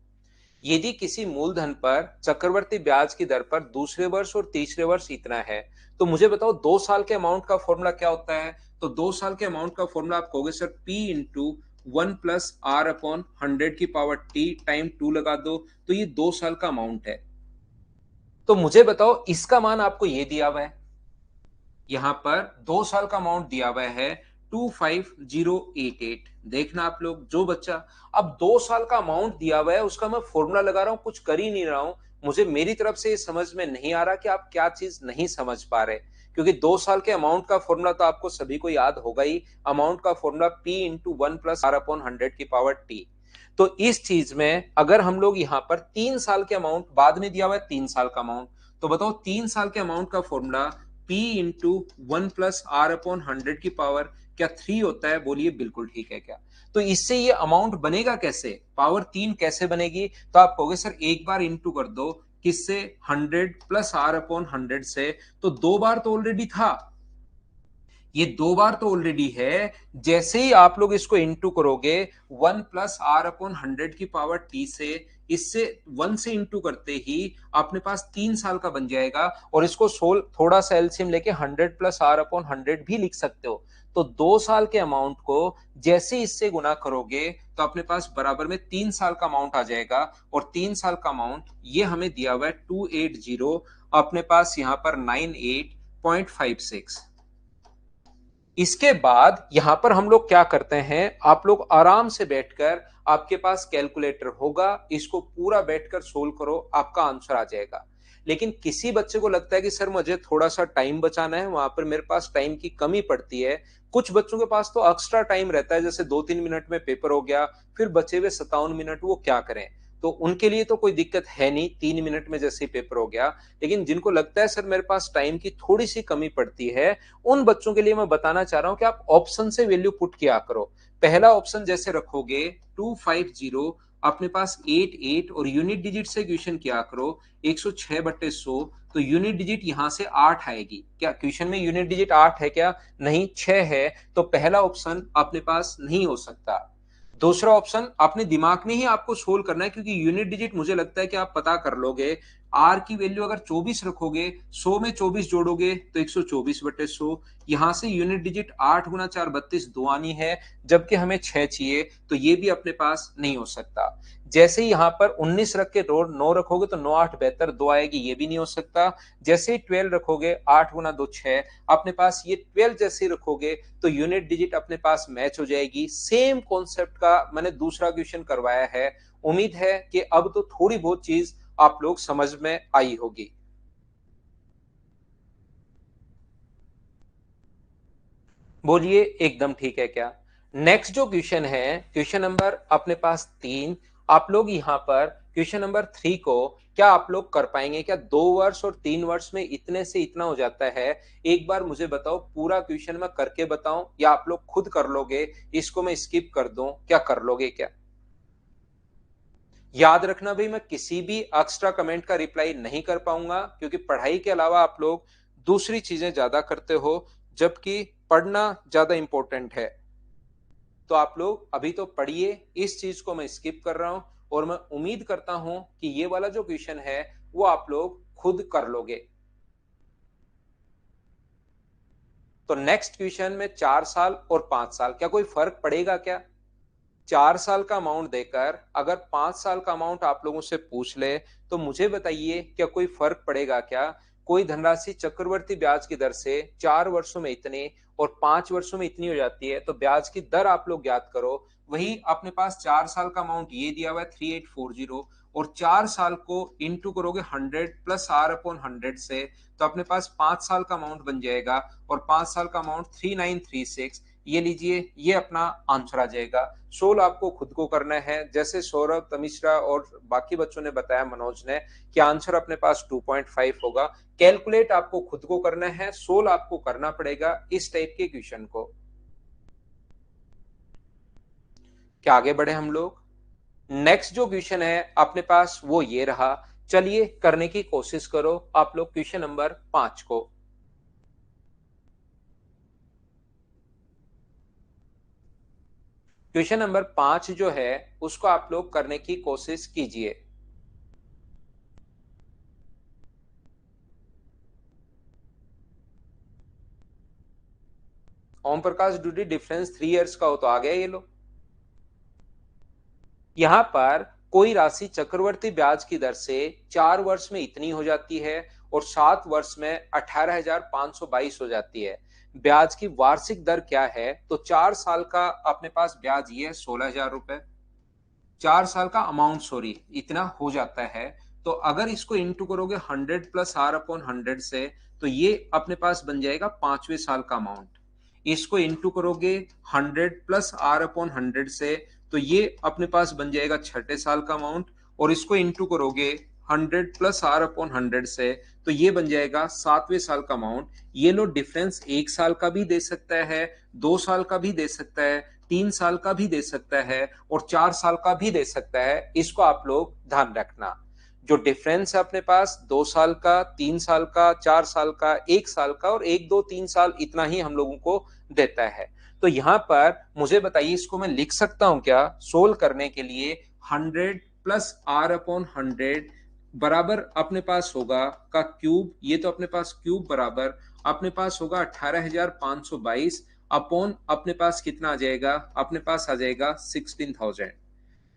यदि किसी मूलधन पर चक्रवर्ती ब्याज की दर पर दूसरे वर्ष और तीसरे वर्ष इतना है, तो मुझे बताओ 2 साल के अमाउंट का फॉर्मूला क्या होता है। तो 2 साल के अमाउंट का फॉर्मूला आप कहोगे sir P into 1+R/100 time 2 लगा दो, तो ये 2 साल का अमाउंट है। तो मुझे बताओ इसका मान आपको ये दिया हुआ है, यहां पर 2 साल का अमाउंट दिया हुआ है 25088। देखना आप लोग जो बच्चा, अब 2 साल का अमाउंट दिया हुआ है उसका मैं फॉर्मूला लगा रहा हूं, कुछ कर ही नहीं रहा हूं। मुझे मेरी तरफ से ये समझ में नहीं आ रहा कि आप क्या चीज नहीं समझ पा रहे, क्योंकि 2 साल के अमाउंट का फॉर्मूला तो आपको सभी को याद होगा ही। अमाउंट का फॉर्मूला P इंटू 1+R/100। तो इस चीज में अगर हम लोग यहाँ पर 3 साल के अमाउंट, बाद में दिया हुआ है 3 साल का अमाउंट, तो बताओ 3 साल के अमाउंट का फॉर्मूला P इंटू 1+R/100 क्या 3 होता है? बोलिए बिल्कुल ठीक है क्या? तो इससे ये अमाउंट बनेगा कैसे, पावर 3 कैसे बनेगी? तो आप कहोगे सर एक बार इंटू कर दो, किससे? 100+R/100 से। तो 2 बार तो ऑलरेडी था, ये 2 बार तो ऑलरेडी है। जैसे ही आप लोग इसको इंटू करोगे 1+R/100 से, इससे 1 से इंटू करते ही अपने पास 3 साल का बन जाएगा। और इसको सोल्व, थोड़ा सा एलसीएम लेके 100+R/100 भी लिख सकते हो। तो 2 साल के अमाउंट को जैसे इससे गुना करोगे तो अपने पास बराबर में 3 साल का अमाउंट आ जाएगा। और 3 साल का अमाउंट ये हमें दिया हुआ है 280, अपने पास यहां पर 98.56। इसके बाद यहां पर हम लोग क्या करते हैं, आप लोग आराम से बैठकर, आपके पास कैलकुलेटर होगा, इसको पूरा बैठकर सोल्व करो, आपका आंसर आ जाएगा। लेकिन किसी बच्चे को लगता है कि सर मुझे थोड़ा सा टाइम बचाना है, वहां पर मेरे पास टाइम की कमी पड़ती है। कुछ बच्चों के पास तो एक्स्ट्रा टाइम रहता है, जैसे 2-3 मिनट में पेपर हो गया, फिर बचे हुए 57 मिनट वो क्या करें। तो उनके लिए तो कोई दिक्कत है नहीं, 3 मिनट में जैसे ही पेपर हो गया। लेकिन जिनको लगता है सर मेरे पास टाइम की थोड़ी सी कमी पड़ती है, उन बच्चों के लिए मैं बताना चाह रहा हूं कि आप ऑप्शन से वैल्यू पुट किया करो। पहला ऑप्शन जैसे रखोगे 250, अपने पास 88 और यूनिट डिजिट से क्वेश्चन किया करो 106/100। तो यूनिट डिजिट यहां से 8 आएगी क्या? क्वेश्चन में यूनिट डिजिट 8 है क्या? नहीं, 6 है। तो पहला ऑप्शन अपने पास नहीं हो सकता। दूसरा ऑप्शन अपने दिमाग में ही आपको सोल्व करना है, क्योंकि यूनिट डिजिट मुझे लगता है कि आप पता कर लोगे। आर की वैल्यू अगर 24 रखोगे, 100 में 24 जोड़ोगे तो 124/100। यहां से यूनिट डिजिट 8 गुना 4 32 दो आनी है, जबकि हमें 6 चाहिए, तो ये भी अपने पास नहीं हो सकता। जैसे ही यहां पर 19 रख के 9 रखोगे तो 9 8 72 दो आएगी, ये भी नहीं हो सकता। जैसे ही 12 रखोगे, 8 गुना 2 6, अपने पास ये 12 जैसे ही रखोगे तो यूनिट डिजिट अपने पास मैच हो जाएगी। सेम कॉन्सेप्ट का मैंने दूसरा क्वेश्चन करवाया है। उम्मीद है कि अब तो थोड़ी बहुत चीज आप लोग समझ में आई होगी। बोलिए एकदम ठीक है क्या? नेक्स्ट जो क्वेश्चन है, क्वेश्चन नंबर अपने पास 3। आप लोग यहां पर क्वेश्चन नंबर 3 को क्या आप लोग कर पाएंगे क्या? 2 वर्ष और 3 वर्ष में इतने से इतना हो जाता है। एक बार मुझे बताओ, पूरा क्वेश्चन मैं करके बताऊं या आप लोग खुद कर लोगे? इसको मैं स्किप कर दूं, क्या कर लोगे क्या? याद रखना भाई, मैं किसी भी एक्स्ट्रा कमेंट का रिप्लाई नहीं कर पाऊंगा, क्योंकि पढ़ाई के अलावा आप लोग दूसरी चीजें ज्यादा करते हो, जबकि पढ़ना ज्यादा इंपॉर्टेंट है। तो आप लोग अभी तो पढ़िए, इस चीज को मैं स्किप कर रहा हूं। और मैं उम्मीद करता हूं कि ये वाला जो क्वेश्चन है वो आप लोग खुद कर लोगे। तो नेक्स्ट क्वेश्चन में 4 साल और 5 साल, क्या कोई फर्क पड़ेगा क्या? 4 साल का अमाउंट देकर अगर 5 साल का अमाउंट आप लोगों से पूछ ले, तो मुझे बताइए क्या कोई फर्क पड़ेगा क्या? कोई धनराशि चक्रवर्ती ब्याज की दर से 4 वर्षों में इतने और 5 वर्षों में इतनी हो जाती है, तो ब्याज की दर आप लोग ज्ञात करो। वही अपने पास 4 साल का अमाउंट ये दिया हुआ है 3840, और 4 साल को इंटू करोगे 100 प्लस आर अपॉन 100 से, तो अपने पास 5 साल का अमाउंट बन जाएगा, और 5 साल का अमाउंट 3936। ये लीजिए, ये अपना आंसर आ जाएगा। सोल आपको खुद को करना है, जैसे सौरभ, तमिश्रा और बाकी बच्चों ने बताया, मनोज ने, कि आंसर अपने पास 2.5 होगा। कैलकुलेट आपको खुद को करना है, सोल आपको करना पड़ेगा इस टाइप के क्वेश्चन को। क्या आगे बढ़े हम लोग? नेक्स्ट जो क्वेश्चन है अपने पास वो ये रहा। चलिए करने की कोशिश करो आप लोग क्वेश्चन नंबर 5 को। क्वेश्चन नंबर 5 जो है उसको आप लोग करने की कोशिश कीजिए। Om Prakash duty difference 3 years का हो तो आ गया ये लो। यहां पर कोई राशि चक्रवर्ती ब्याज की दर से 4 वर्ष में इतनी हो जाती है और 7 वर्ष में 18,522 हो जाती है। ब्याज की वार्षिक दर क्या है? तो 4 साल का अपने पास ब्याज ये है 16,000 रुपए। 4 साल का अमाउंट, सॉरी, इतना हो जाता है। तो अगर इसको इंटू करोगे 100 प्लस आर अपॉन 100 से, तो ये अपने पास बन जाएगा 5वें साल का अमाउंट। इसको इंटू करोगे 100 प्लस आर अपॉन 100 से, तो ये अपने पास बन जाएगा 6ठे साल का अमाउंट। और इसको इंटू करोगे 100 प्लस आर अपॉन 100 से, तो ये बन जाएगा 7वें साल का अमाउंट। ये लो डिफरेंस 1 साल का भी दे सकता है, 2 साल का भी दे सकता है, 3 साल का भी दे सकता है, और 4 साल का भी दे सकता है। इसको आप लोग ध्यान रखना। जो डिफरेंस है अपने पास 2 साल का, 3 साल का, 4 साल का, 1 साल का, और 1 2 3 साल, इतना ही हम लोगों को देता है। तो यहां पर मुझे बताइए, इसको मैं लिख सकता हूं क्या सोल्व करने के लिए? 100 प्लस आर अपॉन 100 बराबर अपने पास होगा का क्यूब, ये तो अपने पास क्यूब बराबर अपने पास होगा 18,522 अपॉन अपने पास कितना आ जाएगा? अपने पास आ जाएगा 16,000।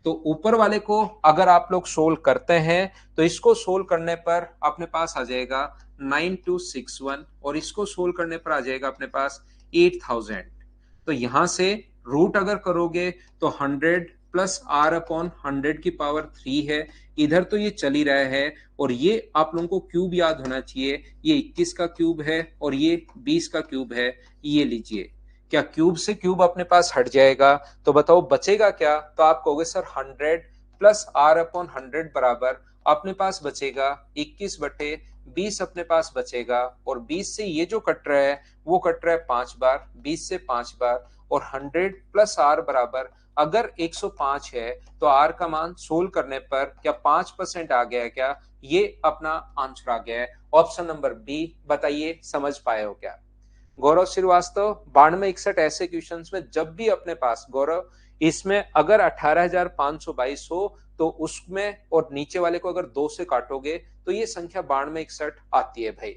तो ऊपर वाले को अगर आप लोग सोल्व करते हैं तो इसको सोल्व करने पर अपने पास आ जाएगा 9261, और इसको सोल्व करने पर आ जाएगा अपने पास 8000। तो यहां से रूट अगर करोगे तो 100 प्लस आर अपॉन 100 की पावर 3 है। इधर तो ये चल ही रहा है, और ये आप लोगों को क्यूब याद होना चाहिए। ये 21 का क्यूब है और ये 20 का क्यूब है। ये लीजिए, क्या क्यूब से क्यूब अपने पास हट जाएगा? तो बताओ बचेगा क्या? तो आप कहोगे सर 100 प्लस आर अपॉन 100 बराबर अपने पास बचेगा 21/20 अपने पास बचेगा, और 20 से ये जो कट रहा है वो कट रहा है 5 बार, 20 से 5 बार, और 100 प्लस आर बराबर अगर 105 है तो आर का मान सोल्व करने पर क्या 5% आ गया क्या? ये अपना आंसर आ गया है। Option number B. बताइए समझ पाए हो क्या? गौरव श्रीवास्तव, 9261 ऐसे क्वेश्चंस में जब भी अपने पास, गौरव, इसमें अगर 18,522 हो तो उसमें और नीचे वाले को अगर 2 से काटोगे तो ये संख्या 9261 आती है भाई।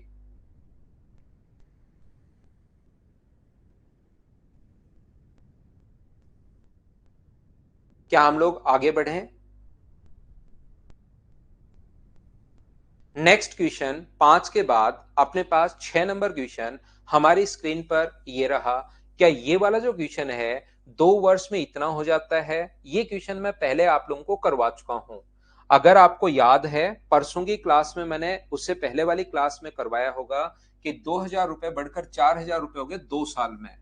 क्या हम लोग आगे बढ़े? नेक्स्ट क्वेश्चन 5 के बाद अपने पास 6 नंबर क्वेश्चन हमारी स्क्रीन पर ये रहा। क्या ये वाला जो क्वेश्चन है 2 वर्ष में इतना हो जाता है? ये क्वेश्चन मैं पहले आप लोगों को करवा चुका हूं। अगर आपको याद है परसों की क्लास में मैंने उससे पहले वाली क्लास में करवाया होगा कि 2,000 रुपए बढ़कर 4,000 रुपए हो गए 2 साल में।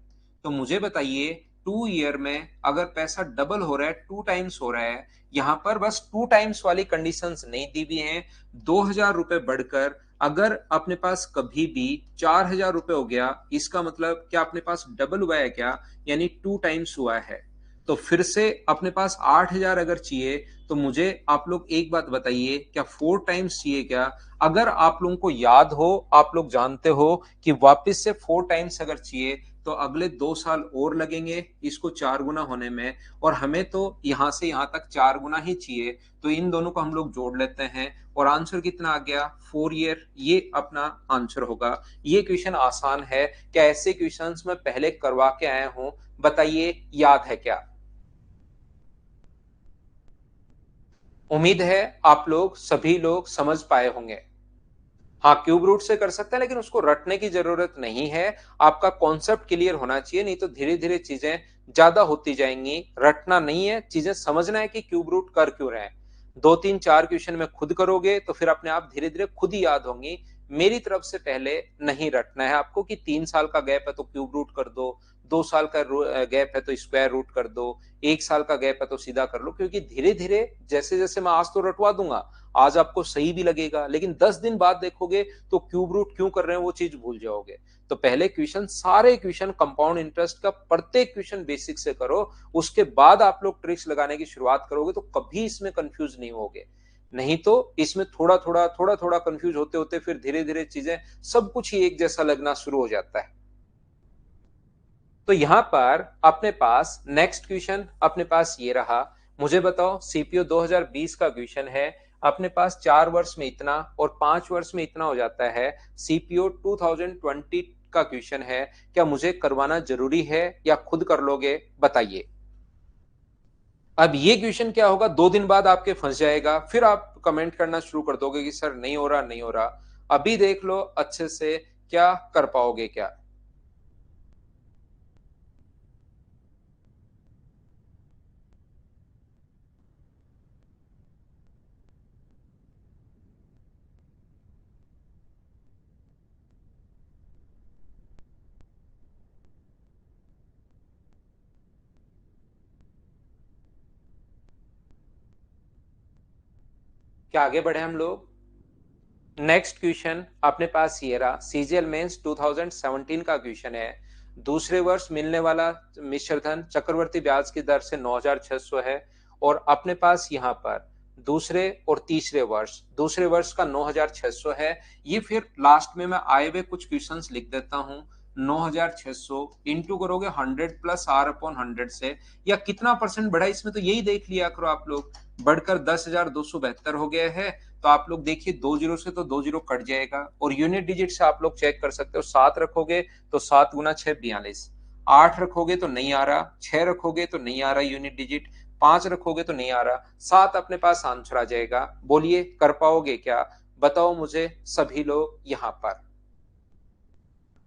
तो मुझे बताइए 2 ईयर में अगर पैसा डबल हो रहा है, 2 टाइम्स हो रहा है, यहां पर बस 2 टाइम्स वाली कंडीशंस नहीं दी हुई हैं। 2,000 रुपए बढ़कर अगर अपने पास कभी भी 4,000 रुपए हो गया, इसका मतलब क्या अपने पास डबल हुआ है क्या? यानी 2 टाइम्स हुआ है। तो फिर से अपने पास 8,000 अगर चाहिए तो मुझे आप लोग एक बात बताइए, क्या 4 टाइम्स चाहिए क्या? अगर आप लोगों को याद हो, आप लोग जानते हो कि वापस से 4 टाइम्स अगर चाहिए तो अगले 2 साल और लगेंगे इसको 4 गुना होने में, और हमें तो यहां से यहां तक 4 गुना ही चाहिए। तो इन दोनों को हम लोग जोड़ लेते हैं और आंसर कितना आ गया? 4 ईयर। ये अपना आंसर होगा। ये क्वेश्चन आसान है। क्या ऐसे क्वेश्चंस मैं पहले करवा के आया हूं? बताइए याद है क्या? उम्मीद है आप लोग सभी लोग समझ पाए होंगे। हाँ, क्यूब रूट से कर सकते हैं, लेकिन उसको रटने की जरूरत नहीं है। आपका कॉन्सेप्ट क्लियर होना चाहिए, नहीं तो धीरे धीरे चीजें ज्यादा होती जाएंगी। रटना नहीं है, चीजें समझना है कि क्यूब रूट कर क्यों रहे हैं। 2 3 4 क्वेश्चन में खुद करोगे तो फिर अपने आप धीरे धीरे खुद ही याद होंगी। मेरी तरफ से पहले नहीं रटना है आपको कि 3 साल का गैप है तो क्यूब रूट कर दो, 2 साल का गैप है तो स्क्वायर रूट कर दो, 1 साल का गैप है तो सीधा कर लो। क्योंकि धीरे धीरे जैसे जैसे मैं आज तो रटवा दूंगा, आज आपको सही भी लगेगा, लेकिन 10 दिन बाद देखोगे तो क्यूब रूट क्यों कर रहे हैं वो चीज भूल जाओगे। तो पहले क्वेश्चन, सारे क्वेश्चन कंपाउंड इंटरेस्ट का प्रत्येक क्वेश्चन बेसिक से करो, उसके बाद आप लोग ट्रिक्स लगाने की शुरुआत करोगे तो कभी इसमें कंफ्यूज नहीं होगे। नहीं तो इसमें थोड़ा थोड़ा कंफ्यूज होते होते फिर धीरे धीरे चीजें सब कुछ ही एक जैसा लगना शुरू हो जाता है। तो यहां पर अपने पास नेक्स्ट क्वेश्चन अपने पास ये रहा। मुझे बताओ, सीपीओ 2020 का क्वेश्चन है। अपने पास 4 वर्ष में इतना और 5 वर्ष में इतना हो जाता है। सीपीओ 2020 का क्वेश्चन है। क्या मुझे करवाना जरूरी है या खुद कर लोगे, बताइए। अब ये क्वेश्चन क्या होगा, 2 दिन बाद आपके फंस जाएगा, फिर आप कमेंट करना शुरू कर दोगे कि सर नहीं हो रहा, नहीं हो रहा। अभी देख लो अच्छे से, क्या कर पाओगे क्या। क्या आगे बढ़े हम लोग। नेक्स्ट क्वेश्चन अपने पास ये रहा। सीजीएल मेंस 2017 का क्वेश्चन है। दूसरे वर्ष मिलने वाला मिश्रधन चक्रवर्ती ब्याज की दर से 9600 है, और अपने पास यहाँ पर दूसरे वर्ष का 9600 है। ये फिर लास्ट में मैं आए हुए कुछ क्वेश्चंस लिख देता हूँ। 9600 इंटू करोगे 100 प्लस आर अपॉन 100 से, या कितना परसेंट बढ़ा इसमें तो यही देख लिया करो आप लोग। बढ़कर 10,272 हो गया है। तो आप लोग देखिए, 2 जीरो से तो 2 जीरो कट जाएगा, और यूनिट डिजिट से आप लोग चेक कर सकते हो। 7 रखोगे तो 7 गुना 6 42, 8 रखोगे तो नहीं आ रहा, 6 रखोगे तो नहीं आ रहा यूनिट डिजिट, 5 रखोगे तो नहीं आ रहा, 7 अपने पास आंसर आ जाएगा। बोलिए कर पाओगे क्या, बताओ मुझे सभी लोग यहाँ पर।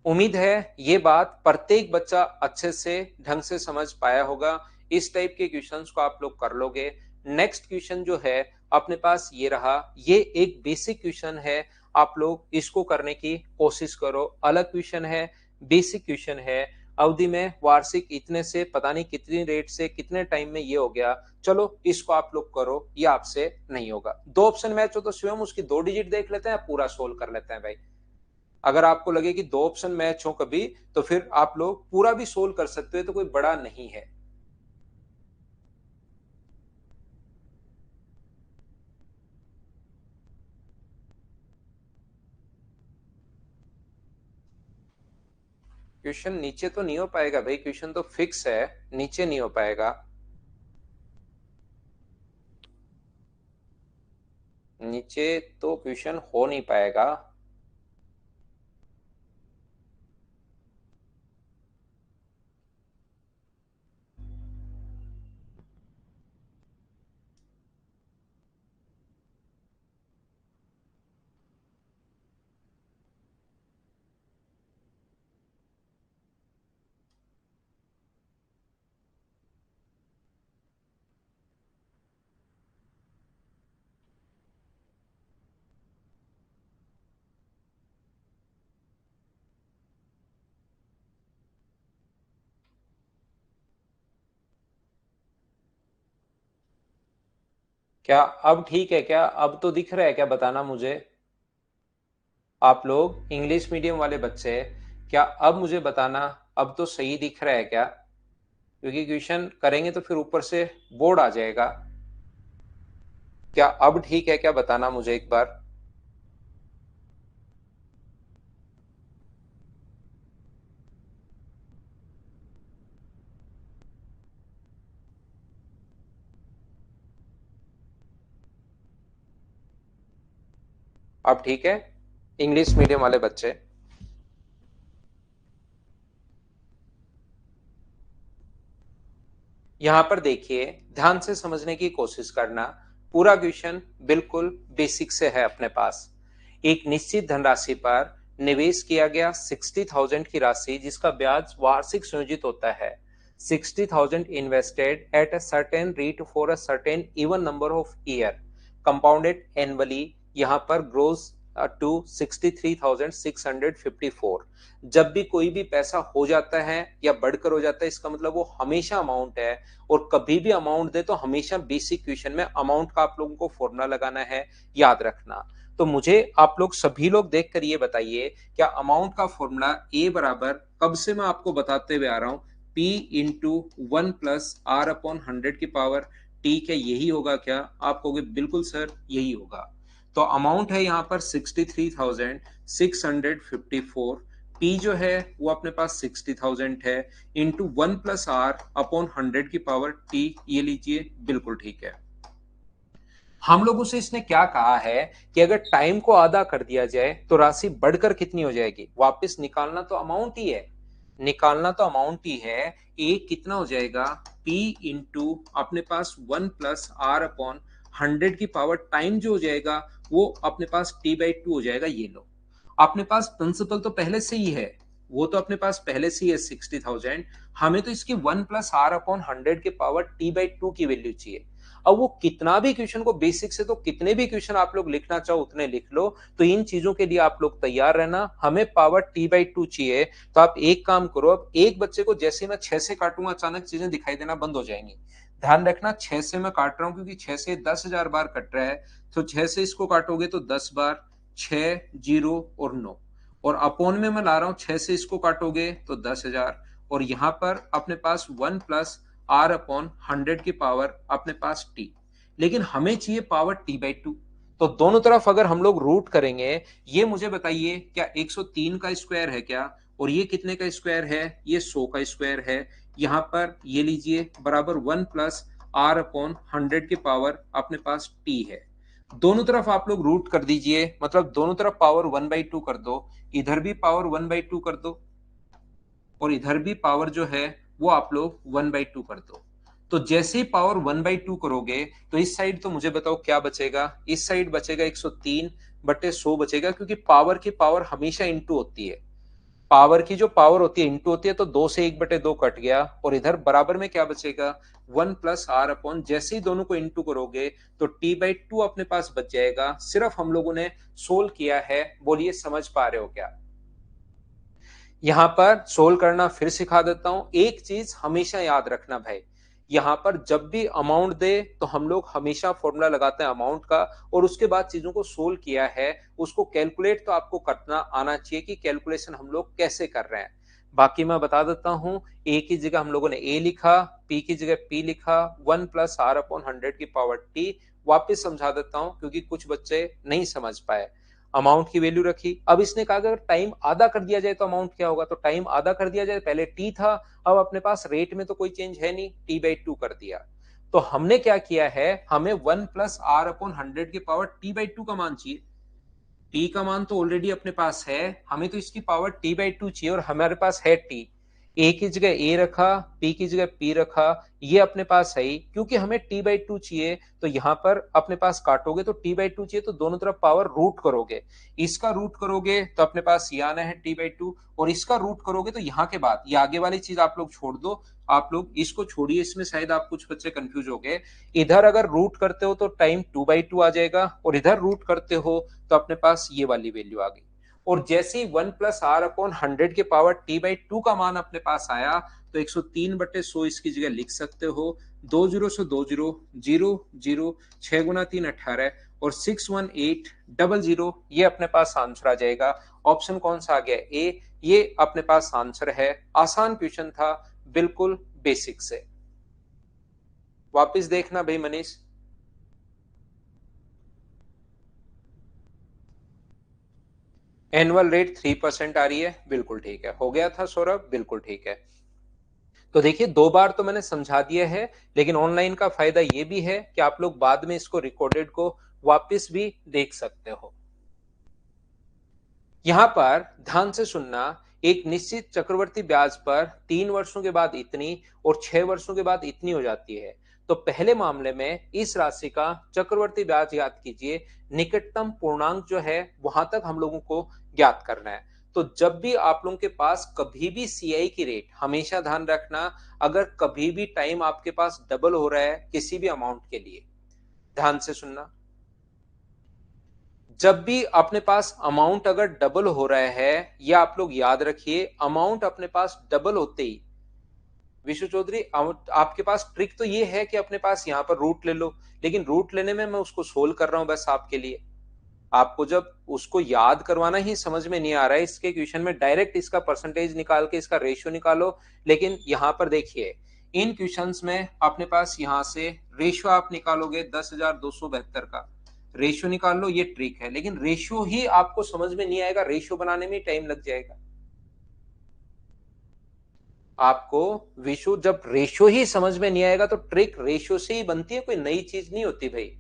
उम्मीद है ये बात प्रत्येक बच्चा अच्छे से ढंग से समझ पाया होगा। इस टाइप के क्वेश्चंस को आप लोग कर लोगे। नेक्स्ट क्वेश्चन जो है अपने पास ये रहा। ये एक बेसिक क्वेश्चन है, आप लोग इसको करने की कोशिश करो। अलग क्वेश्चन है, बेसिक क्वेश्चन है। अवधि में वार्षिक इतने से पता नहीं कितनी रेट से कितने टाइम में ये हो गया। चलो इसको आप लोग करो, ये आपसे नहीं होगा। 2 ऑप्शन मैच हो तो स्वयं उसकी 2 डिजिट देख लेते हैं, पूरा सोल्व कर लेते हैं भाई। अगर आपको लगे कि 2 ऑप्शन मैच हो कभी, तो फिर आप लोग पूरा भी सोल्व कर सकते हो, तो कोई बड़ा नहीं है। क्वेश्चन नीचे तो नहीं हो पाएगा भाई, क्वेश्चन तो फिक्स है, नीचे नहीं हो पाएगा। नीचे तो क्वेश्चन हो नहीं पाएगा। क्या अब ठीक है क्या, अब तो दिख रहा है क्या, बताना मुझे। आप लोग इंग्लिश मीडियम वाले बच्चे, क्या अब मुझे बताना, अब तो सही दिख रहा है क्या। क्योंकि क्वेश्चन करेंगे तो फिर ऊपर से बोर्ड आ जाएगा। क्या अब ठीक है क्या, बताना मुझे एक बार। अब ठीक है, इंग्लिश मीडियम वाले बच्चे। यहां पर देखिए, ध्यान से समझने की कोशिश करना। पूरा क्वेश्चन बिल्कुल बेसिक से है अपने पास। एक निश्चित धनराशि पर निवेश किया गया 60,000 की राशि जिसका ब्याज वार्षिक संयोजित होता है। 60,000 invested at a certain rate for a certain even number of year compounded annually, यहाँ पर grows to 63,654। जब भी कोई भी पैसा हो जाता है या बढ़कर हो जाता है इसका मतलब वो हमेशा अमाउंट है, और कभी भी अमाउंट दे तो हमेशा बेसिक क्वेश्चन में अमाउंट का आप लोगों को फॉर्मूला लगाना है, याद रखना। तो मुझे आप लोग सभी लोग देखकर ये बताइए, क्या अमाउंट का फॉर्मूला ए बराबर कब से मैं आपको बताते हुए आ रहा हूं, P into 1 plus R upon 100 की पावर टी, क्या यही होगा? क्या आप कहोगे बिल्कुल सर यही होगा। तो अमाउंट है यहाँ पर 63,654, पी जो है वो अपने पास 60,000 है, इंटू 1 प्लस आर अपॉन 100 की पावर टी, ये लीजिए बिल्कुल ठीक है। हम लोगों से इसने क्या कहा है कि अगर टाइम को आधा कर दिया जाए तो राशि बढ़कर कितनी हो जाएगी? वापस निकालना तो अमाउंट ही है, निकालना तो अमाउंट ही है। ए कितना हो जाएगा? पी इंटू अपने पास 1 प्लस आर अपॉन 100 की पावर टाइम जो हो जाएगा वो अपने पास t/2 हो जाएगा। ये लो, अपने पास प्रिंसिपल तो पहले से ही है, वो तो अपने पास पहले से ही है 60,000, हमें तो इसकी 1 प्लस आर अपॉन 100 के पावर t/2 की वैल्यू चाहिए। अब वो कितना भी क्वेश्चन को बेसिक से तो कितने भी क्वेश्चन आप लोग लिखना चाहो उतने लिख लो, तो इन चीजों के लिए आप लोग तैयार रहना। हमें पावर t/2 चाहिए, तो आप एक काम करो, अब एक बच्चे को जैसे मैं 6 से काटूंगा अचानक चीजें दिखाई देना बंद हो जाएंगी। ध्यान रखना 6 से मैं काट रहा हूं क्योंकि 6 से 10,000 बार कट रहा है, तो 6 से इसको काटोगे तो 10 बार, 6 0 और 9, और अपोन में मैं ला रहा हूं 6 से इसको काटोगे तो 10,000, और यहां पर अपने पास 1 प्लस आर अपॉन 100 की पावर अपने पास टी, लेकिन हमें चाहिए पावर t/2। तो दोनों तरफ अगर हम लोग रूट करेंगे, ये मुझे बताइए क्या 103 का स्क्वायर है क्या? और ये कितने का स्क्वायर है? ये 100 का स्क्वायर है। यहां पर ये लीजिए बराबर 1 प्लस आर अपॉन 100 की पावर अपने पास टी है। दोनों तरफ आप लोग रूट कर दीजिए, मतलब दोनों तरफ पावर 1/2 कर दो, इधर भी पावर 1/2 कर दो, और इधर भी पावर जो है वो आप लोग 1/2 कर दो। तो जैसे ही पावर 1/2 करोगे तो इस साइड तो मुझे बताओ क्या बचेगा? इस साइड बचेगा 103/100 बचेगा, क्योंकि पावर की पावर हमेशा इंटू होती है। पावर की जो पावर होती है इंटू होती है, तो 2 से 1/2 कट गया, और इधर बराबर में क्या बचेगा? 1 प्लस आर अपॉन, जैसे ही दोनों को इंटू करोगे तो t/2 अपने पास बच जाएगा। सिर्फ हम लोगों ने सोल्व किया है, बोलिए समझ पा रहे हो क्या? यहां पर सोल्व करना फिर सिखा देता हूं। एक चीज हमेशा याद रखना भाई, यहां पर जब भी अमाउंट दे तो हम लोग हमेशा फॉर्मूला लगाते हैं अमाउंट का, और उसके बाद चीजों को सोल्व किया है उसको कैलकुलेट तो आपको करना आना चाहिए कि कैलकुलेशन हम लोग कैसे कर रहे हैं। बाकी मैं बता देता हूं, ए की जगह हम लोगों ने ए लिखा, पी की जगह पी लिखा, 1 प्लस आर अपॉन 100 की पावर टी। वापिस समझा देता हूं क्योंकि कुछ बच्चे नहीं समझ पाए। अमाउंट की वैल्यू रखी, अब इसने कहा अगर टाइम आधा कर दिया जाए तो अमाउंट क्या होगा? तो टाइम आधा कर दिया जाए, पहले टी था, अब अपने पास रेट में तो कोई चेंज है नहीं, t/2 कर दिया। तो हमने क्या किया है, हमें 1 प्लस आर अपॉन 100 की पावर t/2 का मान चाहिए। टी का मान तो ऑलरेडी अपने पास है, हमें तो इसकी पावर t/2 चाहिए, और हमारे पास है टी। ए की जगह ए रखा, पी की जगह पी रखा, ये अपने पास है ही, क्योंकि हमें t/2 चाहिए। तो यहां पर अपने पास काटोगे तो t/2 चाहिए, तो दोनों तरफ पावर रूट करोगे, इसका रूट करोगे तो अपने पास ये आना है t/2, और इसका रूट करोगे तो यहाँ के बाद ये आगे वाली चीज आप लोग छोड़ दो, आप लोग इसको छोड़िए, इसमें शायद आप कुछ बच्चे कंफ्यूज हो गए। इधर अगर रूट करते हो तो टाइम 2/2 आ जाएगा, और इधर रूट करते हो तो अपने पास ये वाली वैल्यू आ गई। और जैसे ही 1 प्लस आर अपॉन 100 के पावर t/2 का मान अपने पास आया, तो 103/100 इसकी जगह लिख सकते हो। 2 जीरो से 2 जीरो, 0 0, 6 गुना 3 18, और 61800, ये अपने पास आंसर आ जाएगा। ऑप्शन कौन सा आ गया? ए, ये अपने पास आंसर है। आसान क्वेश्चन था, बिल्कुल बेसिक से। वापिस देखना भाई मनीष। एनुअल रेट 3% आ रही है, बिल्कुल ठीक है। हो गया था सौरभ, बिल्कुल ठीक है। तो देखिए 2 बार तो मैंने समझा दिया है, लेकिन ऑनलाइन का फायदा ये भी है कि आप लोग बाद में इसको रिकॉर्डेड को वापस भी देख सकते हो। यहां पर ध्यान से सुनना, एक निश्चित चक्रवर्ती ब्याज पर 3 वर्षों के बाद इतनी और 6 वर्षों के बाद इतनी हो जाती है। तो पहले मामले में इस राशि का चक्रवर्ती ब्याज याद कीजिए, निकटतम पूर्णांक जो है वहां तक हम लोगों को ज्ञात करना है। तो जब भी आप लोगों के पास कभी भी सीआई की रेट, हमेशा ध्यान रखना, अगर कभी भी टाइम आपके पास डबल हो रहा है किसी भी अमाउंट के लिए, ध्यान से सुनना, जब भी अपने पास अमाउंट अगर डबल हो रहा है, या आप लोग याद रखिए अमाउंट अपने पास डबल होते ही, विशु चौधरी आपके पास ट्रिक तो ये है कि अपने पास यहां पर रूट ले लो, लेकिन रूट लेने में मैं उसको सोल्व कर रहा हूं बस आपके लिए। आपको जब उसको याद करवाना ही समझ में नहीं आ रहा है, इसके क्वेश्चन में डायरेक्ट इसका परसेंटेज निकाल के इसका रेशियो निकालो। लेकिन यहां पर देखिए इन क्वेश्चंस में अपने पास यहां से रेशियो आप निकालोगे 10,272 का रेशियो निकाल लो, ये ट्रिक है। लेकिन रेशियो ही आपको समझ में नहीं आएगा, रेशियो बनाने में टाइम लग जाएगा आपको। विशु जब रेशियो ही समझ में नहीं आएगा तो ट्रिक रेशियो से ही बनती है, कोई नई चीज नहीं होती भाई,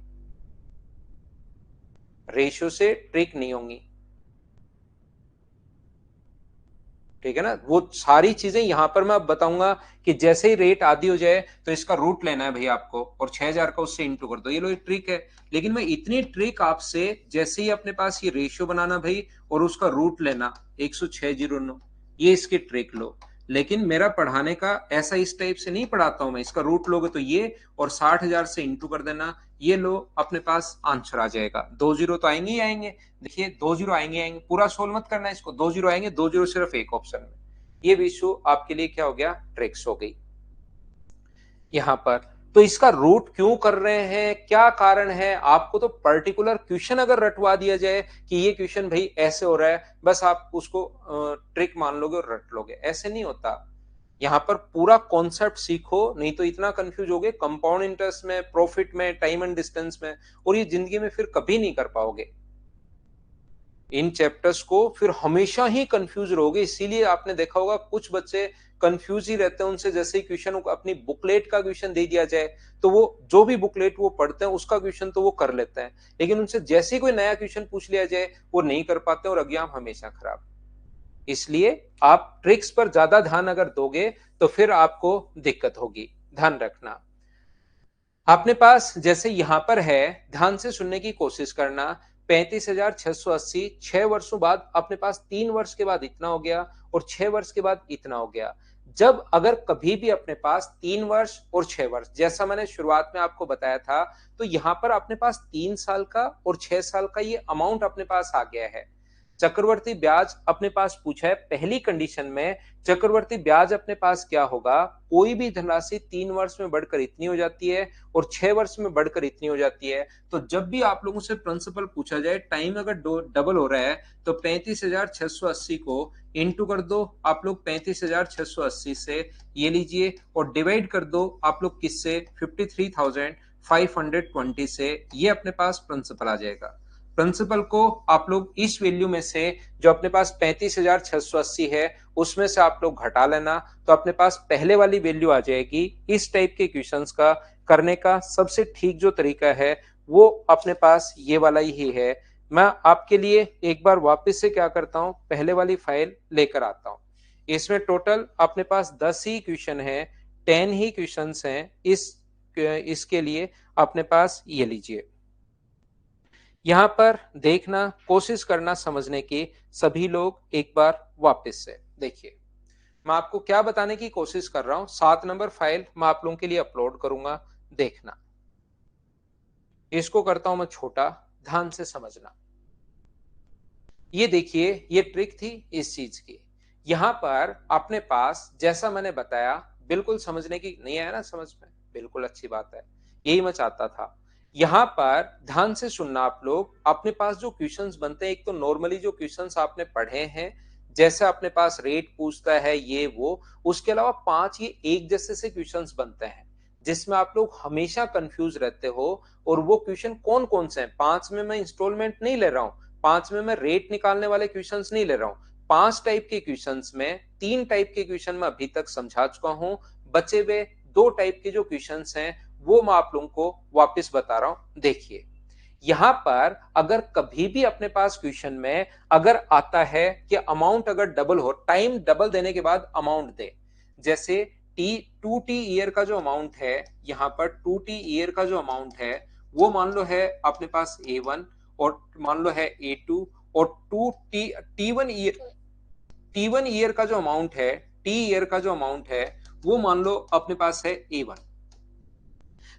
रेशियो से ट्रिक नहीं होंगी, ठीक है ना। वो सारी चीजें यहां पर मैं बताऊंगा कि जैसे ही रेट आधी हो जाए तो इसका रूट लेना है भाई आपको, और 6,000 का उससे इंटू कर दो, ये लो ट्रिक है। लेकिन मैं इतनी ट्रिक आपसे, जैसे ही अपने पास ये रेशियो बनाना भाई और उसका रूट लेना 10609, ये इसकी ट्रिक लो। लेकिन मेरा पढ़ाने का ऐसा इस टाइप से नहीं पढ़ाता हूं मैं, इसका रूट लोगे तो ये और 60,000 से इंटू कर देना, ये लो अपने पास आंसर आ जाएगा। 2 जीरो तो आएंगे ही आएंगे, देखिए 2 जीरो आएंगे, पूरा सोल्व मत करना इसको, 2 जीरो आएंगे, 2 जीरो सिर्फ एक ऑप्शन में। ये विशु आपके लिए क्या हो गया, ट्रिक्स हो गई यहां पर। तो इसका रूट क्यों कर रहे हैं, क्या कारण है, आपको तो पर्टिकुलर क्वेश्चन अगर रटवा दिया जाए कि ये क्वेश्चन भाई ऐसे हो रहा है, बस आप उसको ट्रिक मान लोगे और रट लोगे, ऐसे नहीं होता। यहां पर पूरा कॉन्सेप्ट सीखो, नहीं तो इतना कंफ्यूज होगे कंपाउंड इंटरेस्ट में, प्रॉफिट में, टाइम एंड डिस्टेंस में, और ये जिंदगी में फिर कभी नहीं कर पाओगे इन चैप्टर्स को, फिर हमेशा ही कंफ्यूज रहोगे। इसीलिए आपने देखा होगा कुछ बच्चे कंफ्यूज ही रहते हैं, उनसे जैसे ही क्वेश्चन अपनी बुकलेट का क्वेश्चन दे दिया जाए तो वो जो भी बुकलेट वो पढ़ते हैं उसका क्वेश्चन तो वो कर लेते हैं, लेकिन उनसे जैसे ही कोई नया क्वेश्चन पूछ लिया जाए वो नहीं कर पाते और एग्जाम हमेशा खराब। इसलिए आप ट्रिक्स पर ज्यादा ध्यान अगर दोगे तो फिर आपको दिक्कत होगी, ध्यान रखना। अपने पास जैसे यहां पर है, ध्यान से सुनने की कोशिश करना, 35,680 6 वर्षों बाद अपने पास 3 वर्ष के बाद इतना हो गया और 6 वर्ष के बाद इतना हो गया। जब अगर कभी भी अपने पास 3 वर्ष और 6 वर्ष, जैसा मैंने शुरुआत में आपको बताया था, तो यहां पर अपने पास 3 साल का और 6 साल का ये अमाउंट अपने पास आ गया है। चक्रवर्ती ब्याज अपने पास पूछा है, पहली कंडीशन में चक्रवर्ती ब्याज अपने पास क्या होगा, कोई भी धनराशि 3 वर्ष में बढ़कर इतनी हो जाती है और 6 वर्ष में बढ़कर इतनी हो जाती है। तो जब भी आप लोगों से प्रिंसिपल पूछा जाए, टाइम अगर डबल हो रहा है, तो 35,680 को इंटू कर दो आप लोग 35,680 से, ये लीजिए, और डिवाइड कर दो आप लोग किससे, 53,520 से, ये अपने पास प्रिंसिपल आ जाएगा। प्रिंसिपल को आप लोग इस वैल्यू में से, जो अपने पास 35,680 है, उसमें से आप लोग घटा लेना, तो अपने पास पहले वाली वैल्यू आ जाएगी। इस टाइप के क्वेश्चंस का करने का सबसे ठीक जो तरीका है वो अपने पास ये वाला ही है। मैं आपके लिए एक बार वापस से क्या करता हूं, पहले वाली फाइल लेकर आता हूं। इसमें टोटल अपने पास 10 ही क्वेश्चन है, 10 ही क्वेश्चन हैं। इसके लिए अपने पास ये लीजिए, यहां पर देखना, कोशिश करना समझने की सभी लोग, एक बार वापस से देखिए मैं आपको क्या बताने की कोशिश कर रहा हूं। 7 नंबर फाइल मैं आप लोगों के लिए अपलोड करूंगा, देखना। इसको करता हूं मैं छोटा, ध्यान से समझना। ये देखिए ये ट्रिक थी इस चीज की। यहां पर अपने पास जैसा मैंने बताया, बिल्कुल समझने की नहीं आया ना समझ में, बिल्कुल अच्छी बात है, यही मैं चाहता था। यहां पर ध्यान से सुनना आप लोग, अपने पास जो क्वेश्चंस बनते हैं, एक तो नॉर्मली जो क्वेश्चंस आपने पढ़े हैं, जैसे अपने पास रेट पूछता है ये वो, उसके अलावा 5 ये एक जैसे से क्वेश्चंस बनते हैं जिसमें आप लोग हमेशा कंफ्यूज रहते हो। और वो क्वेश्चन कौन कौन से हैं, 5 में मैं इंस्टॉलमेंट नहीं ले रहा हूं, 5 में मैं रेट निकालने वाले क्वेश्चंस नहीं ले रहा हूं। 5 टाइप के क्वेश्चंस में 3 टाइप के क्वेश्चन मैं अभी तक समझा चुका हूं, बचे हुए 2 टाइप के जो क्वेश्चंस हैं वो मैं आप लोगों को वापस बता रहा हूं। देखिए यहां पर अगर कभी भी अपने पास क्वेश्चन में अगर आता है कि अमाउंट अगर डबल हो, टाइम डबल देने के बाद अमाउंट दे, जैसे 2t ईयर का जो अमाउंट है, यहाँ पर 2t ईयर का जो अमाउंट है वो मान लो है अपने पास A1 और मान लो है A2 और T1 ईयर का जो अमाउंट है, T ईयर का जो अमाउंट है वो मान लो अपने पास है A1।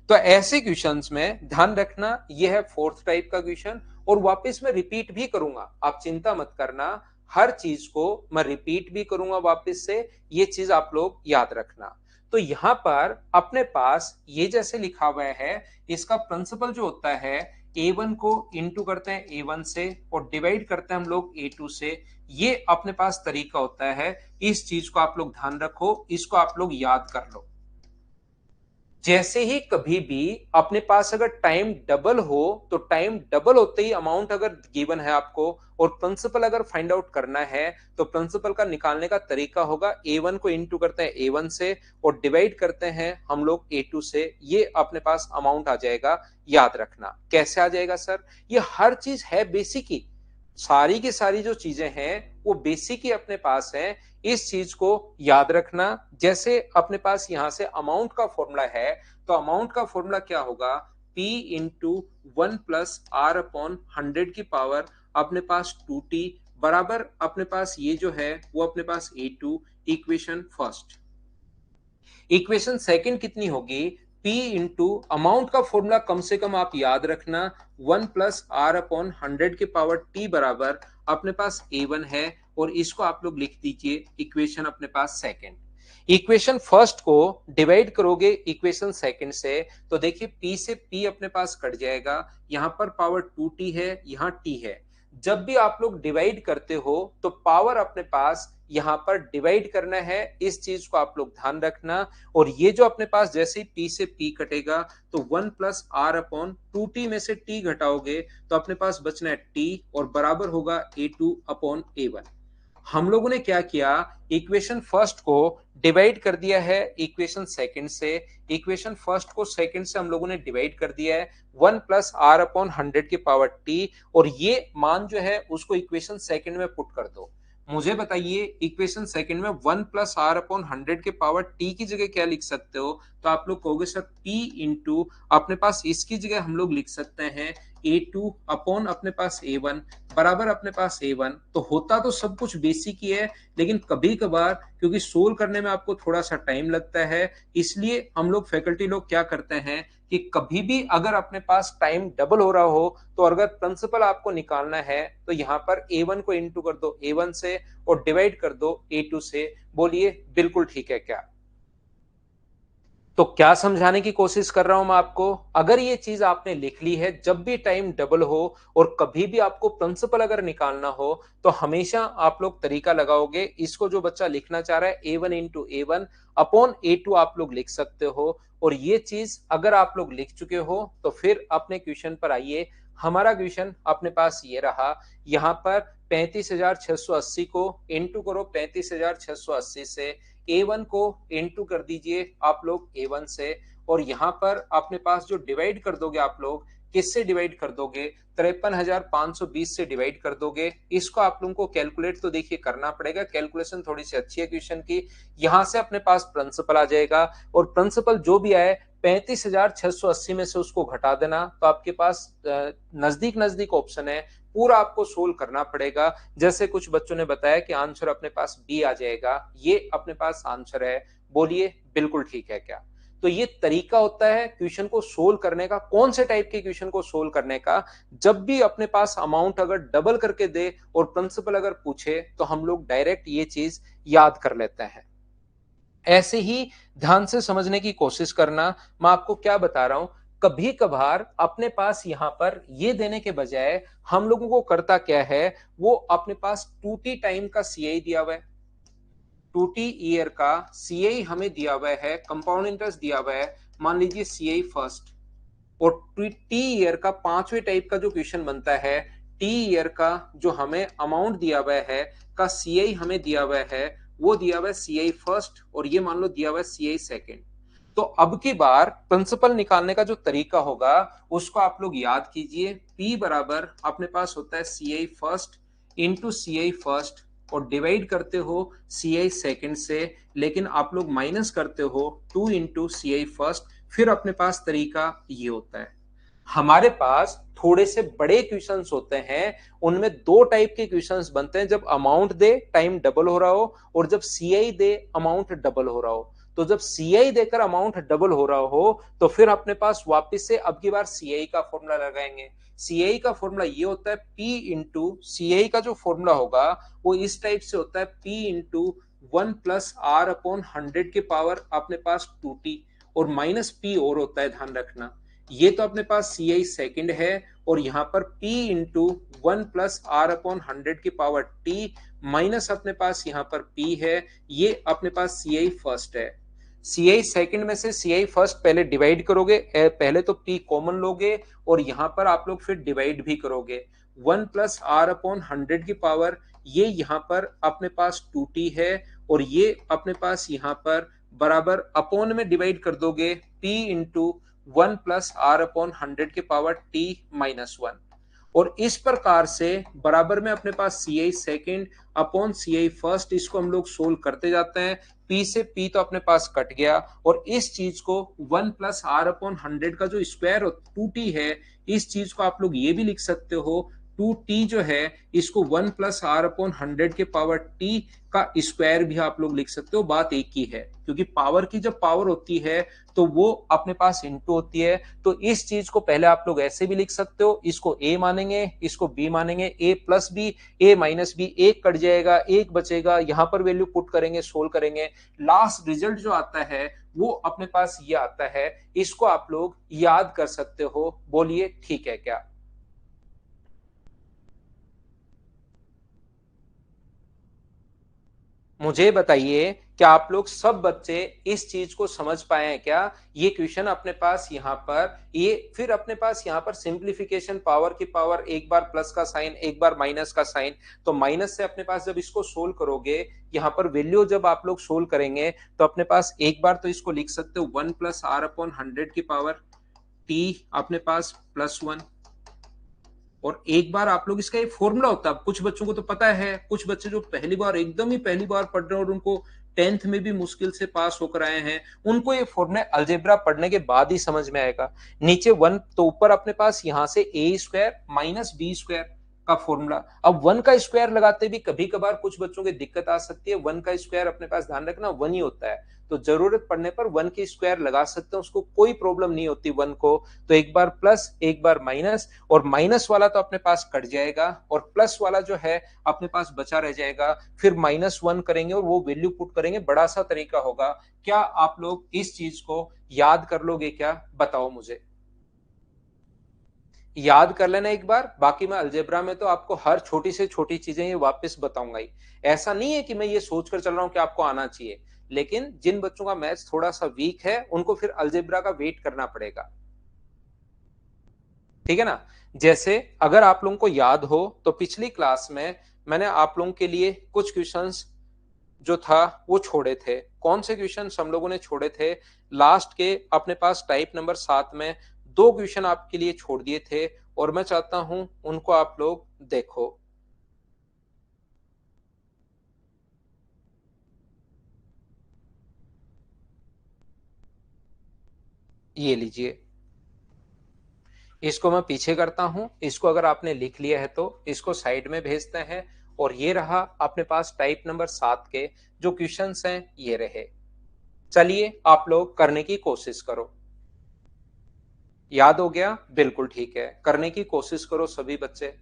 तो ऐसे क्वेश्चंस में ध्यान रखना यह है फोर्थ टाइप का क्वेश्चन, और वापस मैं रिपीट भी करूंगा, आप चिंता मत करना, हर चीज को मैं रिपीट भी करूंगा वापस से, ये चीज आप लोग याद रखना। तो यहां पर अपने पास ये जैसे लिखा हुआ है, इसका प्रिंसिपल जो होता है A1 को इंटू करते हैं A1 से और डिवाइड करते हैं हम लोग A2 से, ये अपने पास तरीका होता है। इस चीज को आप लोग ध्यान रखो, इसको आप लोग याद कर लो। जैसे ही कभी भी अपने पास अगर टाइम डबल हो, तो टाइम डबल होते ही अमाउंट अगर गिवन है आपको और प्रिंसिपल अगर फाइंड आउट करना है, तो प्रिंसिपल का निकालने का तरीका होगा A1 को इंटू करते हैं A1 से और डिवाइड करते हैं हम लोग A2 से, ये अपने पास अमाउंट आ जाएगा। याद रखना कैसे आ जाएगा सर, ये हर चीज है बेसिक ही, सारी की सारी जो चीजें हैं वो बेसिक ही अपने पास है, इस चीज को याद रखना। जैसे अपने पास यहां से अमाउंट का फॉर्मूला है, तो अमाउंट का फॉर्मूला क्या होगा, P into 1 plus R upon 100 की पावर अपने पास 2t बराबर अपने पास ये जो है वो अपने पास A2, equation first. Equation second कितनी होगी, P इंटू अमाउंट का फॉर्मूला कम से कम आप याद रखना 1 प्लस R अपॉन 100 के पावर t बराबर अपने पास A1 है, और इसको आप लोग लिख दीजिए इक्वेशन अपने पास सेकंड। इक्वेशन फर्स्ट को डिवाइड करोगे इक्वेशन सेकंड से, तो देखिए P से P अपने पास कट जाएगा, यहां पर पावर 2t है, यहां t है। जब भी आप लोग डिवाइड करते हो तो पावर अपने पास यहां पर डिवाइड करना है, इस चीज को आप लोग ध्यान रखना। और ये जो अपने पास जैसे ही P से P कटेगा तो 1 प्लस R अपॉन 2t में से t घटाओगे तो अपने पास बचना है t और बराबर होगा A2 अपॉन A1। हम लोगों ने क्या किया, इक्वेशन फर्स्ट को डिवाइड कर दिया है इक्वेशन सेकंड से, इक्वेशन फर्स्ट को सेकंड से हम लोगों ने डिवाइड कर दिया है 1 प्लस R अपॉन 100 की पावर t, और ये मान जो है उसको इक्वेशन सेकंड में पुट कर दो। मुझे बताइए इक्वेशन सेकंड में 1 प्लस R अपॉन 100 के पावर t की जगह क्या लिख सकते हो, तो आप लोग कहोगे सर P इंटू अपने पास इसकी जगह हम लोग लिख सकते हैं A2 अपॉन अपने पास A1 बराबर अपने पास A1। तो होता तो सब कुछ बेसिक ही है, लेकिन कभी कभार क्योंकि सोल्व करने में आपको थोड़ा सा टाइम लगता है, इसलिए हम लोग फैकल्टी लोग क्या करते हैं कि कभी भी अगर अपने पास टाइम डबल हो रहा हो, तो अगर प्रिंसिपल आपको निकालना है तो यहाँ पर A1 को इंटू कर दो A1 से और डिवाइड कर दो A2 से। बोलिए बिल्कुल ठीक है क्या? तो क्या समझाने की कोशिश कर रहा हूं मैं आपको, अगर ये चीज आपने लिख ली है, जब भी टाइम डबल हो और कभी भी आपको प्रिंसिपल अगर निकालना हो, तो हमेशा आप लोग तरीका लगाओगे, इसको जो बच्चा लिखना चाह रहा है A1 into A1 upon A2 आप लोग लिख सकते हो। और ये चीज अगर आप लोग लिख चुके हो तो फिर अपने क्वेश्चन पर आइए। हमारा क्वेश्चन अपने पास ये रहा, यहाँ पर 35,680 को इंटू करो 35,680 से, A1 को इंटू कर दीजिए आप लोग A1 से, और यहां पर अपने पास जो डिवाइड कर दोगे आप लोग किससे डिवाइड कर दोगे, 53,520 से डिवाइड कर दोगे। इसको आप लोगों को कैलकुलेट तो देखिए करना पड़ेगा, कैलकुलेशन थोड़ी सी अच्छी है क्वेश्चन की। यहां से अपने पास प्रिंसिपल आ जाएगा, और प्रिंसिपल जो भी आए 35,680 में से उसको घटा देना, तो आपके पास नजदीक नजदीक ऑप्शन है, पूरा आपको सोल्व करना पड़ेगा। जैसे कुछ बच्चों ने बताया कि आंसर अपने पास बी आ जाएगा, ये अपने पास आंसर है। बोलिए बिल्कुल ठीक है क्या? तो ये तरीका होता है क्वेश्चन को सोल्व करने का, कौन से टाइप के क्वेश्चन को सोल्व करने का, जब भी अपने पास अमाउंट अगर डबल करके दे और प्रिंसिपल अगर पूछे तो हम लोग डायरेक्ट ये चीज याद कर लेते हैं। ऐसे ही ध्यान से समझने की कोशिश करना। मैं आपको क्या बता रहा हूं, कभी कभार अपने पास यहां पर ये देने के बजाय हम लोगों को करता क्या है, वो अपने पास 2t टाइम का सीआई दिया हुआ है, 2t ईयर का सीआई हमें दिया हुआ है, कंपाउंड इंटरेस्ट दिया हुआ है, मान लीजिए सीआई फर्स्ट, और टी ईयर का पांचवें टाइप का जो क्वेश्चन बनता है, टी ईयर का जो हमें अमाउंट दिया हुआ है का सीआई हमें दिया हुआ है, वो दिया हुआ है सीआई फर्स्ट, और ये मान लो दिया हुआ है सीआई सेकंड। तो अब की बार प्रिंसिपल निकालने का जो तरीका होगा उसको आप लोग याद कीजिए। P बराबर अपने पास होता है CI first into CI first और डिवाइड करते हो सी आई सेकेंड से, लेकिन आप लोग माइनस करते हो 2 इंटू सी आई फर्स्ट। फिर अपने पास तरीका ये होता है, हमारे पास थोड़े से बड़े क्वेश्चंस होते हैं, उनमें दो टाइप के क्वेश्चंस बनते हैं, जब अमाउंट दे टाइम डबल हो रहा हो और जब सीआई दे अमाउंट डबल हो रहा हो। तो जब सीआई देकर अमाउंट डबल हो रहा हो तो फिर अपने पास वापस से अब की बार सीआई का फॉर्मूला लगाएंगे। सीआई का फॉर्मूला ये होता है पी इंटू सीआई का जो फॉर्मूला होगा वो इस टाइप से होता है पी इंटू 1+r/100 के पावर अपने पास 2t और माइनस पी और होता है, ध्यान रखना। ये तो अपने पास सी आई सेकेंड है और यहां पर p इंटू 1+r/100 की पावर t माइनस अपने पास यहां पर p है, ये अपने पास सी आई फर्स्ट है। सी आई सेकेंड में से सी आई फर्स्ट पहले डिवाइड करोगे, पहले तो p कॉमन लोगे और यहां पर आप लोग फिर डिवाइड भी करोगे। 1+r/100 की पावर ये यहां पर अपने पास 2t है और ये अपने पास यहां पर बराबर अपॉन में डिवाइड कर दोगे p इंटू 1+r/100 के पावर t-1। और इस प्रकार से बराबर में अपने पास सी आई सेकेंड अपॉन सी आई फर्स्ट, इसको हम लोग सोल्व करते जाते हैं। p से p तो अपने पास कट गया और इस चीज को 1+r/100 का जो स्क्वायर 2t है, इस चीज को आप लोग ये भी लिख सकते हो 2t जो है इसको 1+r/100 के पावर t का स्क्वायर भी आप लोग लिख सकते हो। बात एक ही है, क्योंकि पावर की जब पावर होती है तो वो अपने पास इंटू होती है। तो इस चीज को पहले आप लोग ऐसे भी लिख सकते हो, इसको a मानेंगे, इसको b मानेंगे, a plus B, a minus B, एक कट जाएगा, एक बचेगा, यहां पर वैल्यू पुट करेंगे, सोल्व करेंगे, लास्ट रिजल्ट जो आता है वो अपने पास ये आता है। इसको आप लोग याद कर सकते हो, बोलिए ठीक है क्या? मुझे बताइए, क्या आप लोग सब बच्चे इस चीज को समझ पाए हैं क्या? ये क्वेश्चन अपने पास यहाँ पर ये, फिर अपने पास यहाँ पर सिंप्लीफिकेशन, पावर की पावर, एक बार प्लस का साइन, एक बार माइनस का साइन। तो माइनस से अपने पास जब इसको सोल्व करोगे, यहाँ पर वैल्यू जब आप लोग सोल्व करेंगे तो अपने पास एक बार तो इसको लिख सकते हो 1+r/100 की पावर t अपने पास +1। और एक बार आप लोग, इसका एक फॉर्मूला होता है, कुछ बच्चों को तो पता है, कुछ बच्चे जो पहली बार, एकदम ही पहली बार पढ़ रहे हैं और उनको 10th में भी मुश्किल से पास होकर आए हैं, उनको ये फॉर्मूला अलजेब्रा पढ़ने के बाद ही समझ में आएगा। नीचे वन तो ऊपर अपने पास यहां से ए स्क्वायर माइनस बी स्क्वायर का फॉर्मूला। अब वन का स्क्वायर लगाते भी कभी कभार कुछ बच्चों की दिक्कत आ सकती है, वन का स्क्वायर अपने पास ध्यान रखना वन ही होता है, तो जरूरत पड़ने पर वन की स्क्वायर लगा सकते हैं, उसको कोई प्रॉब्लम नहीं होती वन को। तो एक बार प्लस, एक बार माइनस, और माइनस वाला तो अपने पास कट जाएगा और प्लस वाला जो है अपने पास बचा रह जाएगा। फिर -1 करेंगे और वो वैल्यू पुट करेंगे, बड़ा सा तरीका होगा। क्या आप लोग इस चीज को याद कर लोगे क्या? बताओ मुझे। याद कर लेना एक बार, बाकी मैं अलजेब्रा में तो आपको हर छोटी से छोटी चीजें ये वापस बताऊंगा ही। ऐसा नहीं है कि मैं ये सोचकर चल रहा हूं कि आपको आना चाहिए, लेकिन जिन बच्चों का मैथ्स थोड़ा सा वीक है उनको फिर अलजेब्रा का वेट करना पड़ेगा, ठीक है ना? जैसे अगर आप लोगों को याद हो तो पिछली क्लास में मैंने आप लोगों के लिए कुछ क्वेश्चंस जो था वो छोड़े थे। कौन से क्वेश्चंस हम लोगों ने छोड़े थे? लास्ट के अपने पास टाइप नंबर 7 में दो क्वेश्चन आपके लिए छोड़ दिए थे और मैं चाहता हूं उनको आप लोग देखो। ये लीजिए, इसको मैं पीछे करता हूं, इसको अगर आपने लिख लिया है तो इसको साइड में भेजते हैं। और ये रहा अपने पास टाइप नंबर 7 के जो क्वेश्चंस हैं, ये रहे। चलिए आप लोग करने की कोशिश करो। याद हो गया? बिल्कुल ठीक है, करने की कोशिश करो सभी बच्चे।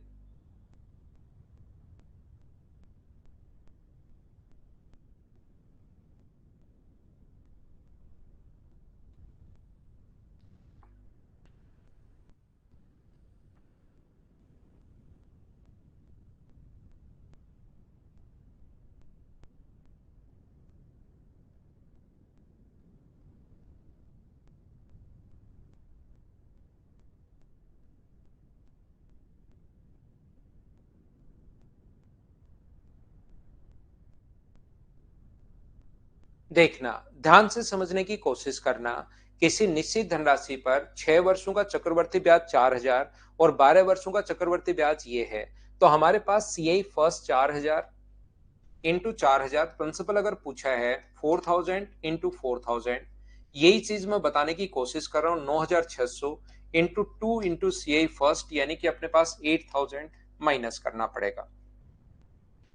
देखना, ध्यान से समझने की कोशिश करना। किसी निश्चित धनराशि पर 6 वर्षों का चक्रवर्ती ब्याज 4000 और 12 वर्षों का चक्रवर्ती ब्याज ये है। तो हमारे पास सीआई फर्स्ट 4000, इंटू 4000, प्रिंसिपल अगर पूछा है 4000 इंटू 4000, यही चीज मैं बताने की कोशिश कर रहा हूं। 9600 इंटू 2 इंटू सी आई फर्स्ट, यानी कि अपने पास 8000 माइनस करना पड़ेगा।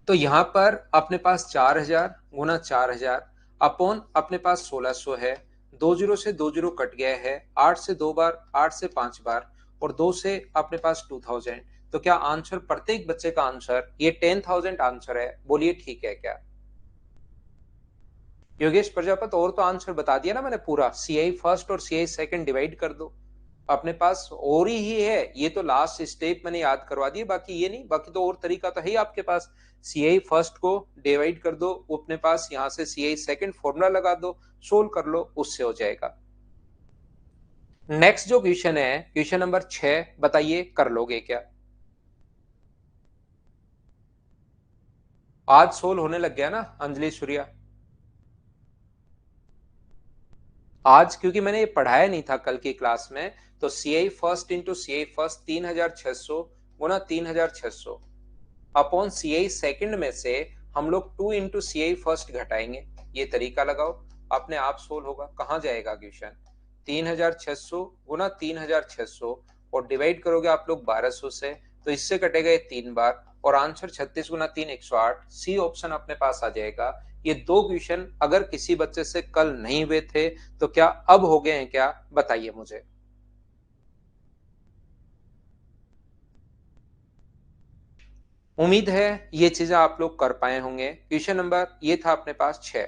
तो यहां पर अपने पास 4000 गुना 4000 अपॉन अपने पास 1600 है। 20 से 20 कट गया है, 8 से 2 बार, 8 से 5 बार, और 2 से अपने पास 2000। तो क्या आंसर, प्रत्येक बच्चे का आंसर ये 10,000 आंसर है? बोलिए ठीक है क्या? योगेश प्रजापत, और तो आंसर बता दिया ना मैंने पूरा। सी आई फर्स्ट और सी आई सेकंड डिवाइड कर दो, अपने पास और ही है। ये तो लास्ट स्टेप मैंने याद करवा दिए, बाकी ये नहीं, बाकी तो और तरीका तो है ही आपके पास। सी आई फर्स्ट को डिवाइड कर दो, अपने पास यहां से सी आई सेकंड फॉर्मूला लगा दो, सोल्व कर लो, उससे हो जाएगा। नेक्स्ट जो क्वेश्चन है, क्वेश्चन नंबर 6, बताइए कर लोगे क्या? आज सोल्व होने लग गया ना अंजलि सूर्या? आज क्योंकि मैंने ये पढ़ाया नहीं था कल की क्लास में, तो सी आई फर्स्ट इंटू सी आई फर्स्ट 3600 गुना 3600 अपॉन सी आई सेकेंड में से हम लोग 2 इंटू सी आई फर्स्ट घटाएंगे। ये तरीका लगाओ, अपने आप सोल्व होगा। कहां जाएगा क्वेश्चन? 3600 गुना 3600 और डिवाइड करोगे आप लोग 1200 से, तो इससे कटेगा ये 3 बार, और आंसर 36 गुना 3 108, सी ऑप्शन अपने पास आ जाएगा। ये दो क्वेश्चन अगर किसी बच्चे से कल नहीं हुए थे तो क्या अब हो गए हैं क्या? बताइए मुझे। उम्मीद है ये चीजें आप लोग कर पाए होंगे। क्वेश्चन नंबर ये था अपने पास 6।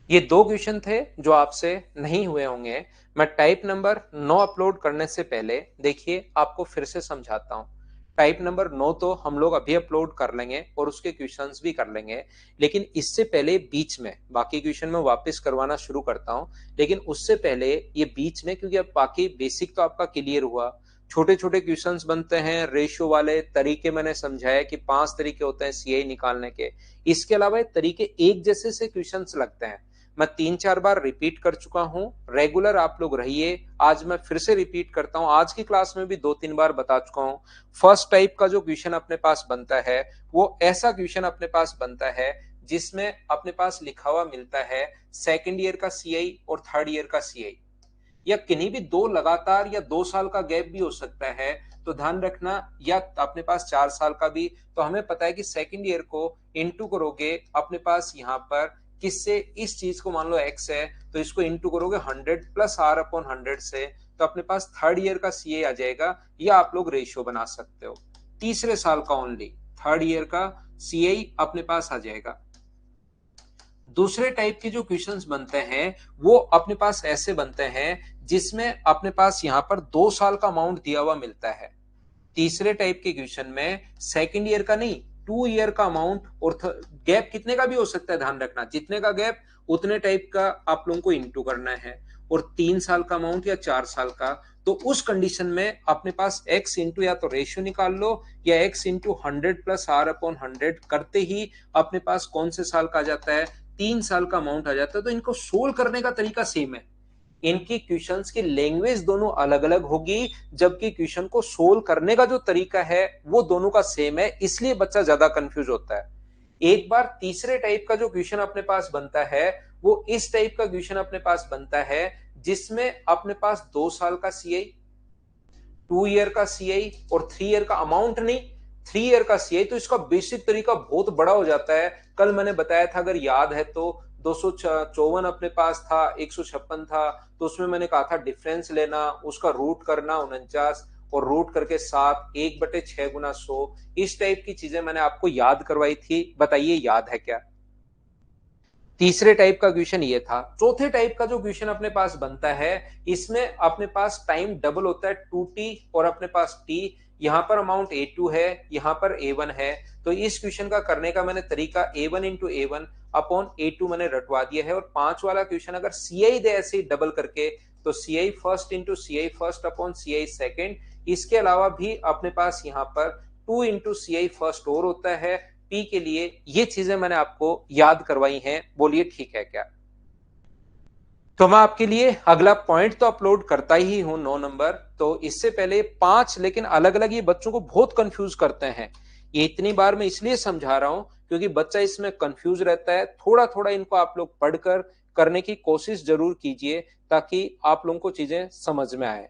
ये दो क्वेश्चन थे जो आपसे नहीं हुए होंगे। मैं टाइप नंबर 9 अपलोड करने से पहले देखिए आपको फिर से समझाता हूं। टाइप नंबर 9 तो हम लोग अभी अपलोड कर लेंगे और उसके क्वेश्चंस भी कर लेंगे, लेकिन इससे पहले बीच में बाकी क्वेश्चन में वापस करवाना शुरू करता हूं। लेकिन उससे पहले ये बीच में, क्योंकि अब बाकी बेसिक तो आपका क्लियर हुआ, छोटे छोटे क्वेश्चंस बनते हैं, रेशियो वाले तरीके मैंने समझाया कि 5 तरीके होते हैं सीआई निकालने के। इसके अलावा तरीके एक जैसे से क्वेश्चंस लगते हैं। मैं 3-4 बार रिपीट कर चुका हूं, रेगुलर आप लोग रहिए। आज मैं फिर से रिपीट करता हूं, आज की क्लास में भी 2-3 बार बता चुका हूं। फर्स्ट टाइप का जो क्वेश्चन अपने पास बनता है वो ऐसा क्वेश्चन अपने पास बनता है जिसमें अपने पास लिखा हुआ मिलता है सेकेंड ईयर का सीआई और थर्ड ईयर का सीआई, या किन्हीं भी दो लगातार या 2 साल का गैप भी हो सकता है। तो ध्यान रखना, या अपने पास 4 साल का भी। तो हमें पता है कि सेकेंड ईयर को इंटू करोगे अपने पास यहाँ पर किससे, इस चीज को मान लो एक्स है तो इसको इंटू करोगे 100 प्लस आर अपॉन 100 से, तो अपने पास थर्ड ईयर का सीए आ जाएगा। या आप लोग रेशियो बना सकते हो, तीसरे साल का ओनली थर्ड ईयर का सीए अपने पास आ जाएगा। दूसरे टाइप के जो क्वेश्चंस बनते हैं वो अपने पास ऐसे बनते हैं जिसमें अपने पास यहां पर 2 साल का अमाउंट दिया हुआ मिलता है। तीसरे टाइप के क्वेश्चन में सेकेंड ईयर का नहीं, 2 ईयर का अमाउंट, और गैप कितने का भी हो सकता है, ध्यान रखना जितने का गैप उतने टाइप का आप लोगों को इंटू करना है। और 3 साल का अमाउंट या 4 साल का, तो उस कंडीशन में अपने पास एक्स इंटू या तो रेशियो निकाल लो या X into 100 plus R upon 100 करते ही अपने पास कौन से साल का आ जाता है, 3 साल का अमाउंट आ जाता है। तो इनको सोल्व करने का तरीका सेम है, इनकी क्वेश्चंस की लैंग्वेज दोनों अलग अलग होगी, जबकि क्वेश्चन को सोल्व करने का जो तरीका है वो दोनों का सेम है, इसलिए बच्चा ज्यादा कंफ्यूज होता है। एक बार तीसरे टाइप का जो क्वेश्चन अपने पास बनता है वो इस टाइप का क्वेश्चन अपने पास बनता है जिसमें अपने पास 2 साल का सीआई, 2 ईयर का सीआई और 3 ईयर का अमाउंट नहीं, 3 ईयर का सीआई। तो इसका बेसिक तरीका बहुत बड़ा हो जाता है। कल मैंने बताया था, अगर याद है तो 254 अपने पास था, 156 था, तो उसमें मैंने कहा था डिफरेंस लेना, उसका रूट करना 49 और रूट करके 7, 1/6 गुना 100। इस टाइप की चीजें मैंने आपको याद करवाई थी, बताइए याद है क्या? तीसरे टाइप का क्वेश्चन ये था। चौथे टाइप का जो क्वेश्चन अपने पास बनता है इसमें अपने पास टाइम डबल होता है 2t और अपने पास t, यहां पर अमाउंट a2 है, यहां पर a1 है। तो इस क्वेश्चन का करने का मैंने तरीका a1 into a1 upon a2 मैंने रटवा दिया है। और 5 वाला क्वेश्चन अगर सीआई दे ऐसे ही डबल करके, तो CI first into CI first upon CI second. इसके अलावा भी अपने पास यहाँ पर 2 इंटू सीआई फर्स्ट और होता है पी के लिए। ये चीजें मैंने आपको याद करवाई हैं, बोलिए ठीक है क्या? तो मैं आपके लिए अगला पॉइंट तो अपलोड करता ही हूं 9 नंबर। तो इससे पहले 5, लेकिन अलग अलग ये बच्चों को बहुत कंफ्यूज करते हैं। ये इतनी बार मैं इसलिए समझा रहा हूं क्योंकि बच्चा इसमें कंफ्यूज रहता है। थोड़ा थोड़ा इनको आप लोग पढ़कर करने की कोशिश जरूर कीजिए ताकि आप लोगों को चीजें समझ में आए।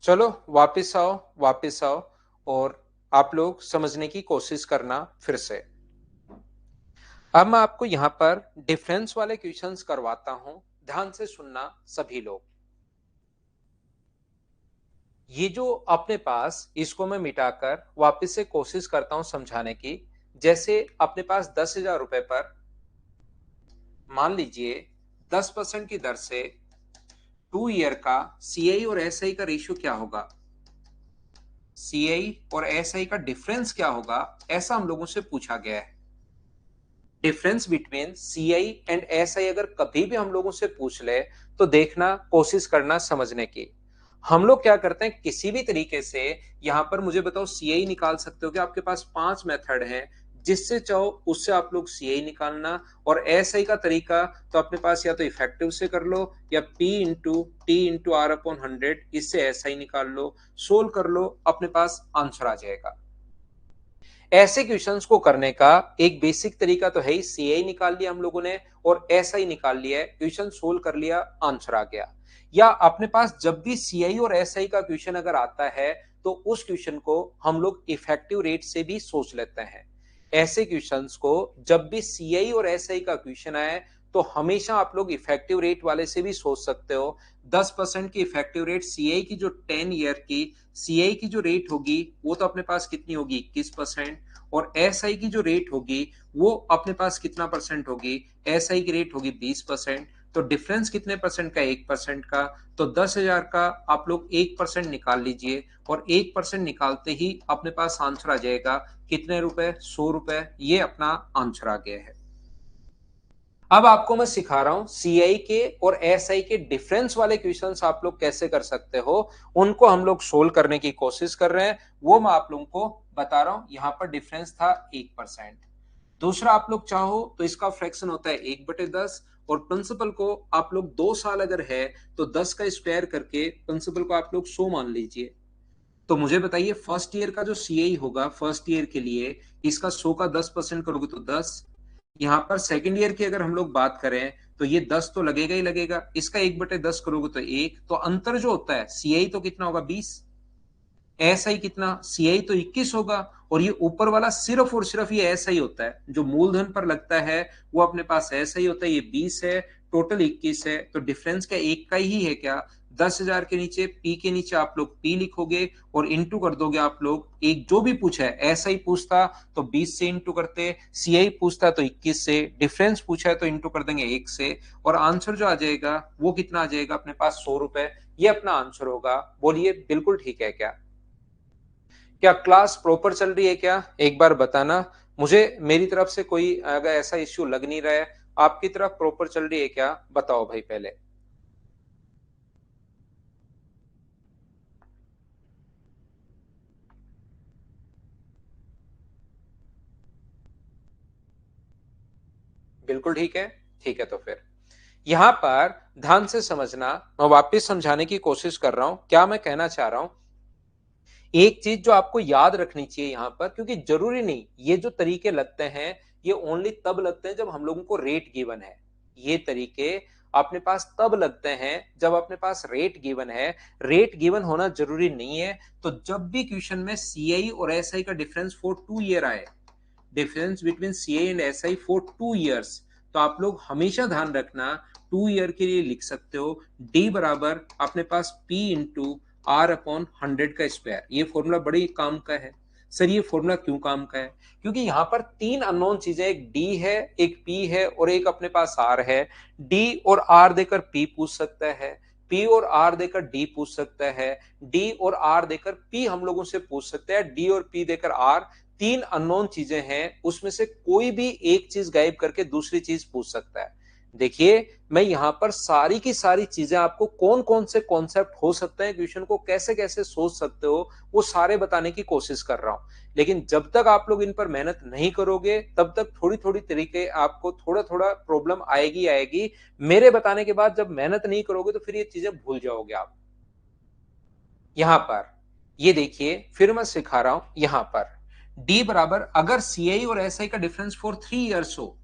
चलो वापस आओ, वापस आओ और आप लोग समझने की कोशिश करना फिर से। अब मैं आपको यहां पर डिफरेंस वाले क्वेश्चंस करवाता हूं, ध्यान से सुनना सभी लोग। ये जो अपने पास, इसको मैं मिटाकर वापस से कोशिश करता हूं समझाने की। जैसे अपने पास 10,000 रुपए पर मान लीजिए 10% की दर से 2 ईयर का सीआई और एसआई का रेशियो क्या होगा, सीआई और एसआई का डिफरेंस क्या होगा, ऐसा हम लोगों से पूछा गया है। Difference between CI and SI अगर कभी भी हम लोगों से पूछ ले तो देखना, कोशिश करना समझने की। हम लोग क्या करते हैं, किसी भी तरीके से यहां पर मुझे बताओ सीआई निकाल सकते हो कि आपके पास 5 मेथड हैं, जिससे चाहो उससे आप लोग सीआई निकालना। और एसआई का तरीका तो अपने पास या तो इफेक्टिव से कर लो या P into T into R upon 100, इससे एसआई निकाल लो, सोल्व कर लो, अपने पास आंसर आ जाएगा। ऐसे क्वेश्चंस को करने का एक बेसिक तरीका तो है ही, सीआई निकाल लिया हम लोगों ने और एसआई निकाल लिया है, क्वेश्चन सोल्व कर लिया, आंसर आ गया। या अपने पास जब भी सीआई और एसआई का क्वेश्चन अगर आता है तो उस क्वेश्चन को हम लोग इफेक्टिव रेट से भी सोच लेते हैं। ऐसे क्वेश्चंस को जब भी सीआई और एसआई का क्वेश्चन आए तो हमेशा आप लोग इफेक्टिव रेट वाले से भी सोच सकते हो। 10% की इफेक्टिव रेट सीआई की, जो 10 ईयर की सीआई की जो रेट होगी वो तो अपने पास कितनी होगी, 21%। और एसआई की जो रेट होगी वो अपने पास कितना परसेंट होगी, एसआई की रेट होगी 20%। तो डिफरेंस कितने परसेंट का, 1% का। तो 10,000 का आप लोग 1% निकाल लीजिए और 1% निकालते ही अपने पास आंसर आ जाएगा कितने रुपए, 100 रुपए। ये अपना आंसर आ गया है। अब आपको मैं सिखा रहा हूं सीआई के और एसआई के डिफरेंस वाले क्वेश्चंस आप लोग कैसे कर सकते हो, उनको हम लोग सोल्व करने की कोशिश कर रहे हैं, वो मैं आप लोगों को बता रहा हूं। यहां पर डिफरेंस था 1%। दूसरा, आप लोग चाहो तो इसका फ्रैक्शन होता है 1/10। और प्रिंसिपल को आप लोग 2 साल अगर है तो 10 का स्क्वायर करके प्रिंसिपल को आप लोग 100 मान लीजिए। तो मुझे बताइए फर्स्ट ईयर का जो सीआई होगा फर्स्ट ईयर के लिए, इसका 100 का 10% करोगे तो 10। यहाँ पर सेकंड ईयर की अगर हम लोग बात करें तो ये 10 तो लगेगा ही लगेगा, इसका 1/10 करोगे तो 1। तो अंतर जो होता है सीआई तो कितना होगा, 20। एसआई कितना, सीआई तो 21 होगा, और ये ऊपर वाला सिर्फ और सिर्फ ये एसआई होता है, जो मूलधन पर लगता है वो अपने पास एसआई होता है। ये 20 है, टोटल 21 है, तो डिफरेंस क्या एक का ही है क्या? 10,000 के नीचे पी के नीचे आप लोग पी लिखोगे और इंटू कर दोगे आप लोग। एक जो भी पूछा है, एसआई पूछता तो 20 से इंटू करते, सीआई पूछता तो 21 से, डिफरेंस पूछा है तो इंटू कर देंगे 1 से, और आंसर जो आ जाएगा वो कितना आ जाएगा अपने पास? 100 रुपए। ये अपना आंसर होगा। बोलिए बिल्कुल ठीक है क्या? क्या क्लास प्रॉपर चल रही है क्या? एक बार बताना मुझे। मेरी तरफ से कोई अगर ऐसा इश्यू लग नहीं रहा है, आपकी तरफ प्रॉपर चल रही है क्या? बताओ भाई पहले। बिल्कुल ठीक है। ठीक है, तो फिर यहां पर ध्यान से समझना, मैं वापस समझाने की कोशिश कर रहा हूं क्या मैं कहना चाह रहा हूं। एक चीज जो आपको याद रखनी चाहिए यहां पर, क्योंकि जरूरी नहीं ये जो तरीके लगते हैं ये ओनली तब लगते हैं जब हम लोगों को रेट गिवन है। ये तरीके अपने पास तब लगते हैं जब अपने पास रेट गिवन है। रेट गिवन होना जरूरी नहीं है। तो जब भी क्वेश्चन में सीआई और एसआई का डिफरेंस फॉर 2 ईयर आए, difference between CI and SI for 2 years, तो आप लोग हमेशा ध्यान रखना 2 ईयर के लिए लिख सकते हो डी बराबर अपने पास पी इंटू आर अपॉन 100 का स्क्वायर। ये फॉर्मूला बड़े काम का है। सर ये फॉर्मूला क्यों काम का है? क्योंकि यहाँ पर तीन अननोन चीजें, एक डी है, एक पी है, और एक अपने पास आर है। डी और आर देकर पी पूछ सकता है, पी और आर देकर डी पूछ सकता है, डी और आर देकर पी हम लोगों से पूछ सकते हैं, डी और पी देकर आर। तीन अननोन चीजें हैं, उसमें से कोई भी एक चीज गायब करके दूसरी चीज पूछ सकता है। देखिए मैं यहां पर सारी की सारी चीजें आपको कौन कौन से कॉन्सेप्ट हो सकते हैं, क्वेश्चन को कैसे कैसे सोच सकते हो, वो सारे बताने की कोशिश कर रहा हूं। लेकिन जब तक आप लोग इन पर मेहनत नहीं करोगे तब तक थोड़ी थोड़ी तरीके आपको थोड़ा थोड़ा प्रॉब्लम आएगी आएगी। मेरे बताने के बाद जब मेहनत नहीं करोगे तो फिर ये चीजें भूल जाओगे आप। यहां पर ये देखिए फिर मैं सिखा रहा हूं। यहां पर डी बराबर, अगर सीआई और एसआई का डिफरेंस फॉर 3 ईयर्स हो,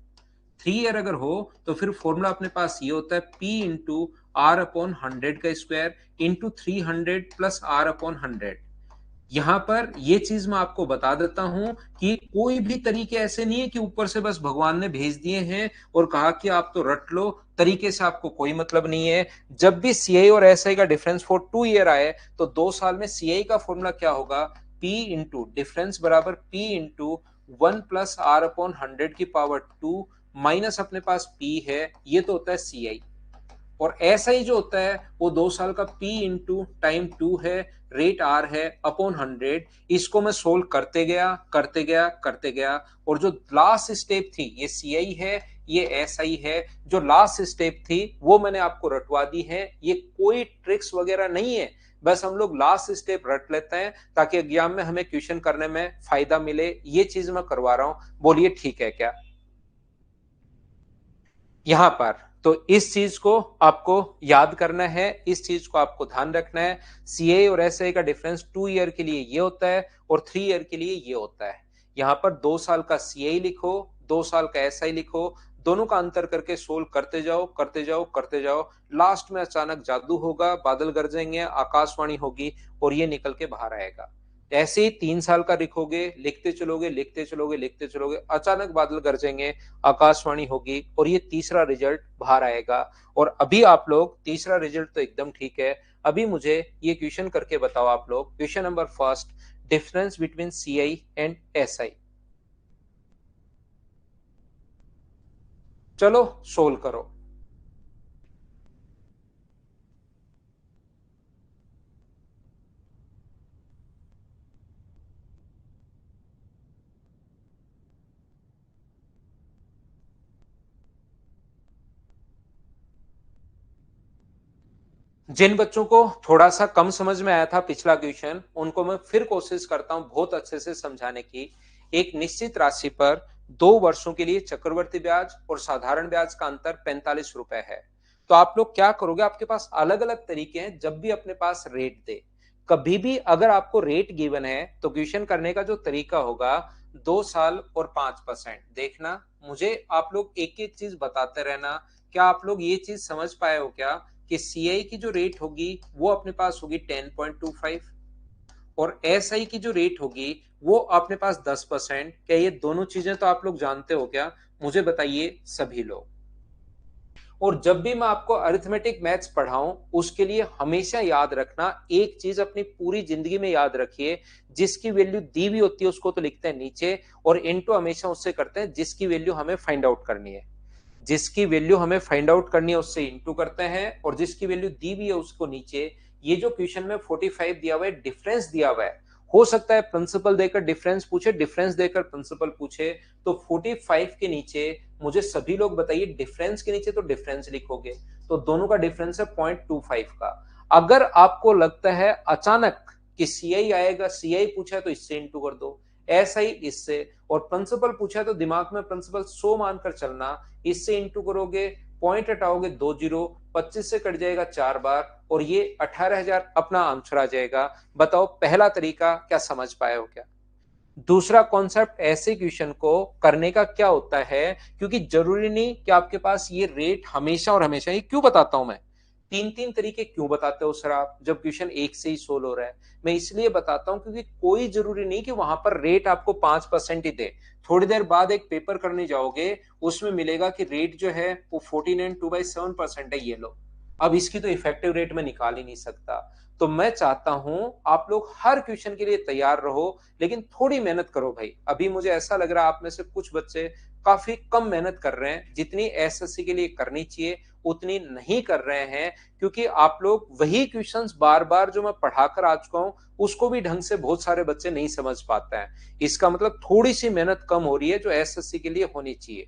3 ईयर अगर हो, तो फिर फॉर्मूला अपने पास ये होता है पी इंटू आर अपॉन 100 का square into 300 plus R upon 100। यहां पर ये चीज मैं आपको बता देता हूं कि कोई भी तरीके ऐसे नहीं है कि ऊपर से बस भगवान ने भेज दिए हैं और कहा कि आप तो रट लो, तरीके से आपको कोई मतलब नहीं है। जब भी सीआई और एसआई का डिफरेंस फॉर 2 ईयर आए तो 2 साल में सीआई का फॉर्मूला क्या होगा? पी इंटू डिफरेंस बराबर P into 1 plus R upon 100 की पावर 2 माइनस अपने पास पी है, ये तो होता है सीआई। और ऐसा ही जो होता है वो 2 साल का P इंटू टाइम 2 है, रेट R है अपॉन 100। इसको मैं सोल्व करते गया करते गया करते गया, और जो लास्ट स्टेप थी ये CI है, ये SI है, जो लास्ट स्टेप थी वो मैंने आपको रटवा दी है। ये कोई ट्रिक्स वगैरह नहीं है, बस हम लोग लास्ट स्टेप रट लेते हैं ताकि एग्जाम में हमें क्वेश्चन करने में फायदा मिले। ये चीज मैं करवा रहा हूं। बोलिए ठीक है क्या? यहां पर तो इस चीज को आपको याद करना है, इस चीज को आपको ध्यान रखना है। सीए और एसए का डिफरेंस 2 ईयर के लिए ये होता है और 3 ईयर के लिए ये होता है। यहां पर 2 साल का सीए लिखो, 2 साल का एसआई लिखो, दोनों का अंतर करके सोल्व करते जाओ करते जाओ करते जाओ। लास्ट में अचानक जादू होगा, बादल गरजेंगे, आकाशवाणी होगी और ये निकल के बाहर आएगा। ऐसे ही 3 साल का लिखोगे, लिखते चलोगे लिखते चलोगे लिखते चलोगे, अचानक बादल गरजेंगे, आकाशवाणी होगी और ये तीसरा रिजल्ट बाहर आएगा। और अभी आप लोग तीसरा रिजल्ट तो एकदम ठीक है। अभी मुझे ये क्वेश्चन करके बताओ आप लोग, question number first, difference between CI and SI. चलो सोल्व करो। जिन बच्चों को थोड़ा सा कम समझ में आया था पिछला क्वेश्चन, उनको मैं फिर कोशिश करता हूं बहुत अच्छे से समझाने की। एक निश्चित राशि पर 2 वर्षों के लिए चक्रवर्ती ब्याज और साधारण ब्याज का अंतर 45 रुपए है। तो आप लोग क्या करोगे, आपके पास अलग अलग तरीके हैं जब भी अपने पास रेट दे। कभी भी अगर आपको रेट गिवन है तो क्वेश्चन करने का जो तरीका होगा, 2 साल और 5%। देखना मुझे आप लोग एक एक चीज बताते रहना। क्या आप लोग ये चीज समझ पाए हो क्या कि सीआई की जो रेट होगी वो अपने पास होगी 10.25, और एसआई की जो रेट होगी वो अपने पास 10%। क्या ये दोनों चीजें तो आप लोग जानते हो क्या? मुझे बताइए सभी लोग। और जब भी मैं आपको अरिथमेटिक मैथ्स पढ़ाऊं उसके लिए हमेशा याद रखना एक चीज, अपनी पूरी जिंदगी में याद रखिए, जिसकी वैल्यू दी हुई होती है उसको तो लिखते हैं नीचे, और इनटू हमेशा उससे करते हैं जिसकी वैल्यू हमें फाइंड आउट करनी है। जिसकी वैल्यू हमें फाइंड आउट करनी है उससे इंटू करते हैं, और जिसकी वैल्यू दी हुई है उसको नीचे। ये जो क्वेश्चन में 45 दिया हुआ है, डिफरेंस दिया हुआ है, हो सकता है प्रिंसिपल देकर डिफरेंस पूछे, डिफरेंस देकर प्रिंसिपल पूछे। तो 45 के नीचे मुझे सभी लोग बताइए, डिफरेंस के नीचे तो डिफरेंस लिखोगे, तो दोनों का डिफरेंस है 0.25 का। अगर आपको लगता है अचानक कि सीआई आएगा, सीआई पूछा है तो इससे इंटू कर दो, ऐसा ही इससे, और प्रिंसिपल पूछा है तो दिमाग में प्रिंसिपल 100 मानकर चलना, इससे इंटू करोगे, पॉइंट हटाओगे 2 जीरो, 25 से कट जाएगा 4 बार, और ये 18,000 अपना आंसर आ जाएगा। बताओ पहला तरीका क्या समझ पाए हो क्या? दूसरा कॉन्सेप्ट, ऐसे क्वेश्चन को करने का क्या होता है, क्योंकि जरूरी नहीं कि आपके पास ये रेट हमेशा और हमेशा, ये क्यों बताता हूं मैं, तीन तीन तरीके क्यों बताते हो सर आप, जब क्वेश्चन एक से ही सोल्व हो रहा है? मैं इसलिए बताता हूं क्योंकि कोई जरूरी नहीं कि वहां पर रेट आपको 5% ही दे। थोड़ी देर बाद एक पेपर करने जाओगे, उसमें मिलेगा कि रेट जो है वो 14 and 2/7% है, ये लो। अब इसकी तो इफेक्टिव रेट में निकाल ही नहीं सकता। तो मैं चाहता हूं आप लोग हर क्वेश्चन के लिए तैयार रहो, लेकिन थोड़ी मेहनत करो भाई। अभी मुझे ऐसा लग रहा है आप में से कुछ बच्चे काफी कम मेहनत कर रहे हैं, जितनी एसएससी के लिए करनी चाहिए उतनी नहीं कर रहे हैं, क्योंकि आप लोग वही क्वेश्चंस बार बार जो मैं पढ़ाकर आ चुका हूं उसको भी ढंग से बहुत सारे बच्चे नहीं समझ पाते हैं। इसका मतलब थोड़ी सी मेहनत कम हो रही है जो एसएससी के लिए होनी चाहिए।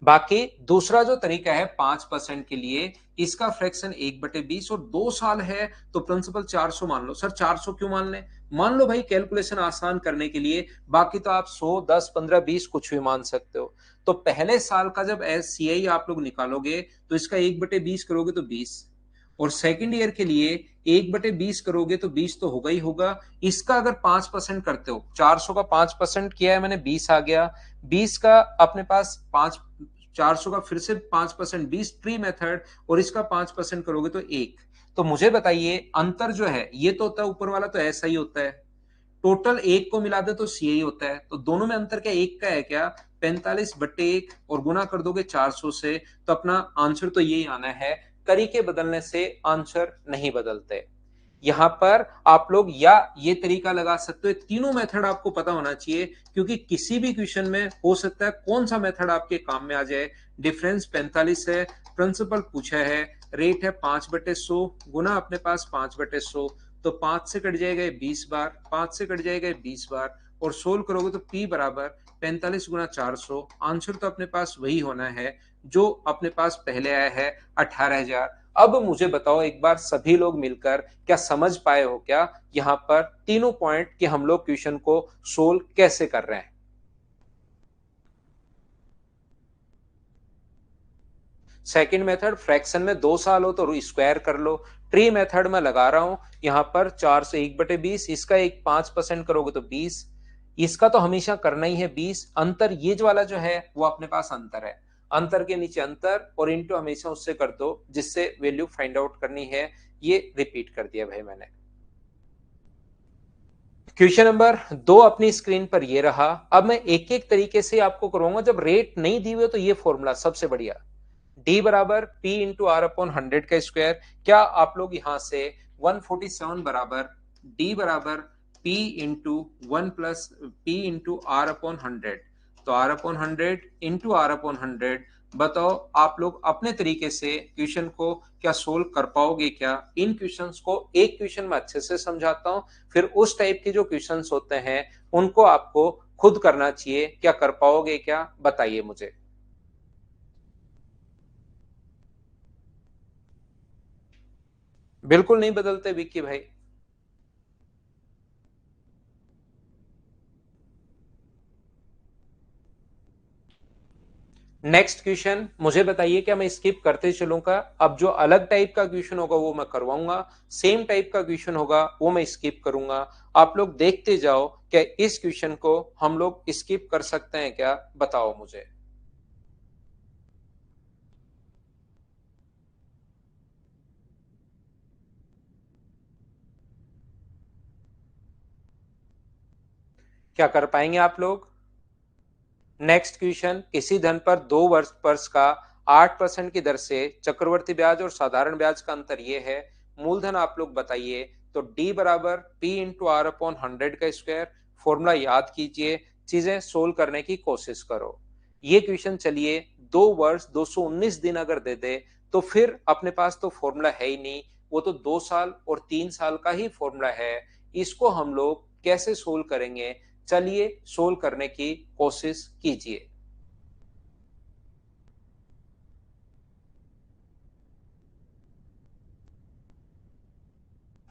बाकी दूसरा जो तरीका है 5% के लिए, इसका फ्रैक्शन 1/20, और 2 साल है तो प्रिंसिपल 400 मान लो। सर 400 क्यों मान ले? मान लो भाई कैलकुलेशन आसान करने के लिए, बाकी तो आप 100, 10, 15, 20 कुछ भी मान सकते हो। तो पहले साल का जब सीआई आप लोग निकालोगे तो इसका 1/20 करोगे तो 20, और सेकेंड ईयर के लिए 1/20 करोगे तो 20 तो होगा ही होगा। इसका अगर 5% करते हो, 400 का 5% किया है मैंने, 20 आ गया। 20 का अपने पास 5, 400 का फिर से 5%, 20 प्री मेथड, और इसका 5% करोगे तो 1। तो मुझे बताइए अंतर जो है ये तो होता है, ऊपर वाला तो ऐसा ही होता है, टोटल 1 को मिला दे तो सीआई होता है, तो दोनों में अंतर क्या 1 का है क्या? 45/1, और गुना कर दोगे 400 से, तो अपना आंसर तो यही आना है। तरीके बदलने से आंसर नहीं बदलते। यहां पर आप लोग या ये तरीका लगा सकते हो, तीनों मेथड आपको पता होना चाहिए, क्योंकि किसी भी क्वेश्चन में हो सकता है कौन सा मेथड आपके काम में आ जाए। डिफरेंस 45 है, प्रिंसिपल पूछा है, रेट है 5/100, गुना अपने पास 5/100, तो 5 से कट जाएगा 20 बार, 5 से कट जाएगा 20 बार, और सोल्व करोगे तो P बराबर 45 गुना 400, आंसर तो अपने पास वही होना है जो अपने पास पहले आया है, 18,000। अब मुझे बताओ एक बार सभी लोग मिलकर, क्या समझ पाए हो क्या यहां पर तीनों पॉइंट कि हम लोग क्वेश्चन को सोल्व कैसे कर रहे हैं? सेकंड मेथड, फ्रैक्शन में 2 साल हो तो स्क्वायर कर लो। ट्री मेथड में लगा रहा हूं यहां पर 4 से 1/20, इसका एक 5% करोगे तो 20, इसका तो हमेशा करना ही है 20। अंतर ये जो वाला जो है वो अपने पास अंतर है, अंतर के नीचे अंतर, और इंटू हमेशा उससे कर दो जिससे वैल्यू फाइंड आउट करनी है। ये रिपीट कर दिया भाई मैंने। क्वेश्चन नंबर 2 अपनी स्क्रीन पर ये रहा। अब मैं एक एक तरीके से आपको करवाऊंगा, जब रेट नहीं दी हुई तो ये फॉर्मूला सबसे बढ़िया, डी बराबर पी इंटू आर अपॉन 100 का स्क्वायर। क्या आप लोग यहां से 147 बराबर डी बराबर P into 1 plus P into R upon 100, तो R upon 100 into R upon 100। बताओ आप लोग अपने तरीके से क्वेश्चन को क्या सोल्व कर पाओगे क्या? इन क्वेश्चंस को एक क्वेश्चन में अच्छे से समझाता हूं, फिर उस टाइप के जो क्वेश्चंस होते हैं उनको आपको खुद करना चाहिए। क्या कर पाओगे क्या, बताइए मुझे। बिल्कुल नहीं बदलते विक्की भाई। नेक्स्ट क्वेश्चन मुझे बताइए, क्या मैं स्किप करते चलूंगा? अब जो अलग टाइप का क्वेश्चन होगा वो मैं करवाऊंगा, सेम टाइप का क्वेश्चन होगा वो मैं स्किप करूंगा। आप लोग देखते जाओ, क्या इस क्वेश्चन को हम लोग स्किप कर सकते हैं क्या, बताओ मुझे। क्या कर पाएंगे आप लोग? नेक्स्ट क्वेश्चन, किसी धन पर 2 वर्ष का 8% की दर से चक्रवर्ती ब्याज और साधारण ब्याज का अंतर ये है, मूलधन आप लोग बताइए। तो डी बराबर पी इंटू आर अपॉन 100 का स्क्वायर, फॉर्मूला याद कीजिए, चीजें सोल्व करने की कोशिश करो। ये क्वेश्चन चलिए 2 वर्ष 219 दिन अगर दे दे तो फिर अपने पास तो फॉर्मूला है ही नहीं, वो तो 2 साल और 3 साल का ही फॉर्मूला है। इसको हम लोग कैसे सोल्व करेंगे? चलिए सोल्व करने की कोशिश कीजिए।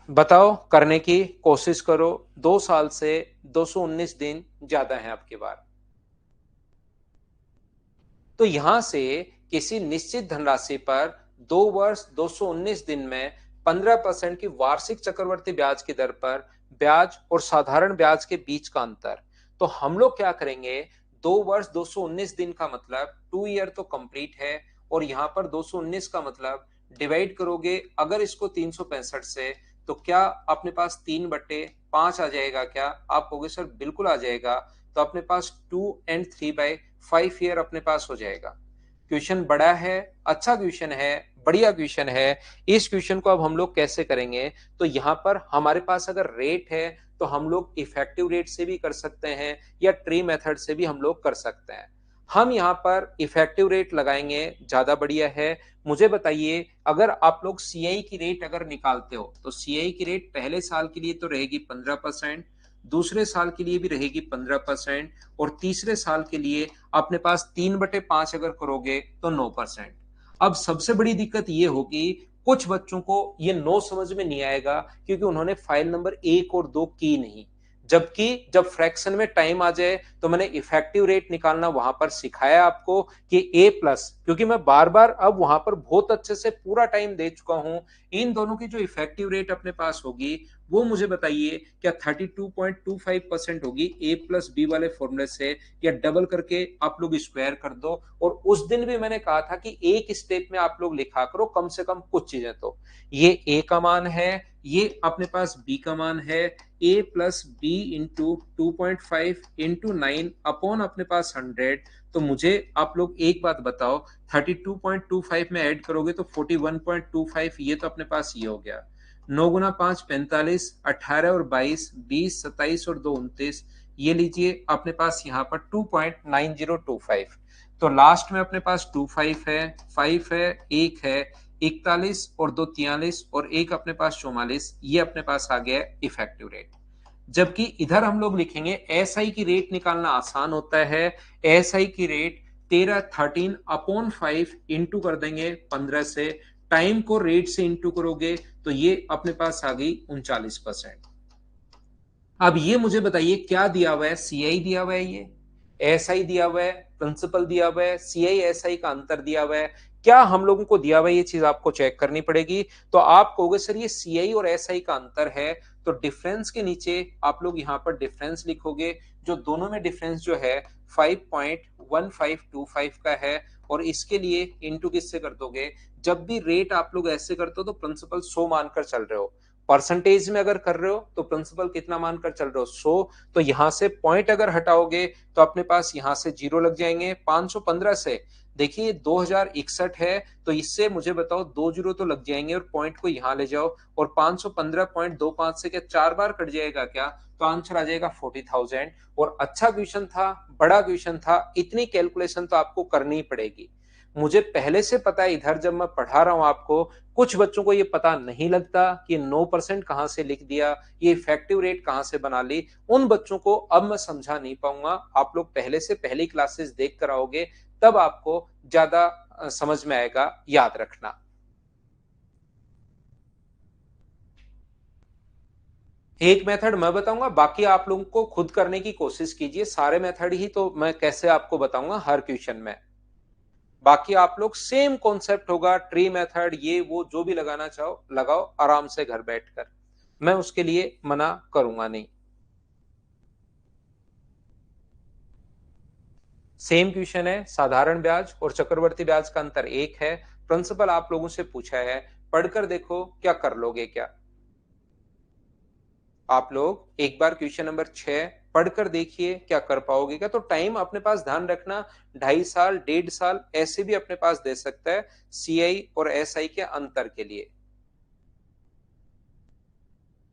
बताओ, करने की कोशिश करो। 2 साल से 219 दिन ज्यादा है आपकी बार। तो यहां से किसी निश्चित धनराशि पर 2 वर्ष 219 दिन में 15% की वार्षिक चक्रवर्ती ब्याज की दर पर ब्याज और साधारण ब्याज के बीच का अंतर। तो हम लोग क्या करेंगे? 2 वर्ष 219 दिन का मतलब 2 ईयर तो कंप्लीट है, और यहां पर 219 का मतलब डिवाइड करोगे अगर इसको 365 से, तो क्या अपने पास 3/5 आ जाएगा? क्या आप कहोगे सर बिल्कुल आ जाएगा। तो अपने पास 2 and 3/5 ईयर अपने पास हो जाएगा। क्वेश्चन बड़ा है, अच्छा क्वेश्चन है, बढ़िया क्वेश्चन है। इस क्वेश्चन को अब हम लोग कैसे करेंगे? तो यहाँ पर हमारे पास अगर रेट है तो हम लोग इफेक्टिव रेट से भी कर सकते हैं या ट्री मेथड से भी हम लोग कर सकते हैं। हम यहाँ पर इफेक्टिव रेट लगाएंगे, ज्यादा बढ़िया है। मुझे बताइए, अगर आप लोग सीआई की रेट अगर निकालते हो तो सीआई की रेट पहले साल के लिए तो रहेगी 15%, दूसरे साल के लिए भी रहेगी 15%, और तीसरे साल के लिए अपने पास 3/5 अगर करोगे तो 9%। अब सबसे बड़ी दिक्कत ये होगी, कुछ बच्चों को ये 9 समझ में नहीं आएगा क्योंकि उन्होंने फाइल नंबर 1 और 2 की नहीं। जबकि जब फ्रैक्शन में टाइम आ जाए तो मैंने इफेक्टिव रेट निकालना वहां पर सिखाया आपको कि ए प्लस, क्योंकि मैं बार बार अब वहां पर बहुत अच्छे से पूरा टाइम दे चुका हूं। इन दोनों की जो इफेक्टिव रेट अपने पास होगी वो मुझे बताइए, क्या 32.25% होगी ए प्लस बी वाले फॉर्मूले से, या डबल करके आप लोग स्क्वायर कर दो। और उस दिन भी मैंने कहा था कि एक स्टेप में आप लोग लिखा करो कम से कम कुछ चीजें। तो ये ए का मान है, ये अपने पास बी का मान है, ए प्लस बी इंटू 2.5 इंटू 9 अपने पास 100। तो मुझे आप लोग एक बात बताओ, 32.25 में ऐड करोगे तो 41.25, ये तो अपने पास ये हो गया। 9 × 5 45, 18 और 22 20, 27 और 2 29, ये लीजिए अपने पास यहाँ पर 2.9025। तो लास्ट में अपने पास 25 है, 5 है, 1 है, 41 और 2 43 और 1 अपने पास 44, ये अपने पास आ गया इफेक्टिव रेट। जबकि इधर हम लोग लिखेंगे एसआई की रेट निकालना आसान होता है। एसआई की रेट 13 इंटू कर देंगे 15 से, टाइम को रेट से इंटू करोगे तो ये अपने पास आ गई 39%। अब ये मुझे बताइए क्या दिया हुआ है? सीआई दिया हुआ है, ये एसआई दिया हुआ है, प्रिंसिपल दिया हुआ है, सीआई एसआई का अंतर दिया हुआ है। क्या हम लोगों को दिया हुआ है? ये चीज आपको चेक करनी पड़ेगी। तो आप कहोगे सर ये सीआई और एसआई का अंतर है, तो डिफरेंस के नीचे आप लोग यहाँ पर डिफरेंस लिखोगे। जो दोनों में डिफरेंस जो है 5.1525 का है, और इसके लिए इंटू किससे कर दोगे? जब भी रेट आप लोग ऐसे करते हो तो प्रिंसिपल 100 मानकर चल रहे हो, परसेंटेज में अगर कर रहे हो तो प्रिंसिपल कितना मानकर चल रहे हो? 100। तो यहां से पॉइंट अगर हटाओगे तो अपने पास यहां से जीरो लग जाएंगे। 515 से देखिए 2061 है, तो इससे मुझे बताओ 2 जीरो तो लग जाएंगे, और पॉइंट को यहां ले जाओ, और 515.25 से क्या 4 बार कट जाएगा? क्या तो आंसर आ जाएगा 40,000। और अच्छा क्वेश्चन था, बड़ा क्वेश्चन था, इतनी कैलकुलेशन तो आपको करनी ही पड़ेगी। मुझे पहले से पता है, इधर जब मैं पढ़ा रहा हूं आपको, कुछ बच्चों को ये पता नहीं लगता कि 9% कहां से लिख दिया, ये इफेक्टिव रेट कहां से बना ली। उन बच्चों को अब मैं समझा नहीं पाऊंगा। आप लोग पहले से पहली क्लासेस देख कर आओगे तब आपको ज्यादा समझ में आएगा, याद रखना। एक मेथड मैं बताऊंगा, बाकी आप लोगों को खुद करने की कोशिश कीजिए। सारे मेथड ही तो मैं कैसे आपको बताऊंगा हर क्वेश्चन में। बाकी आप लोग सेम कॉन्सेप्ट होगा, ट्री मेथड ये वो जो भी लगाना चाहो लगाओ आराम से घर बैठकर, मैं उसके लिए मना करूंगा नहीं। सेम क्वेश्चन है, साधारण ब्याज और चक्रवर्ती ब्याज का अंतर एक है। प्रिंसिपल आप लोगों से पूछा है, पढ़कर देखो क्या कर लोगे। क्या आप लोग एक बार क्वेश्चन नंबर 6 पढ़कर देखिए क्या कर पाओगे क्या। तो टाइम अपने पास ध्यान रखना, 2.5 साल 1.5 साल ऐसे भी अपने पास दे सकता है सीआई और एसआई के अंतर के लिए।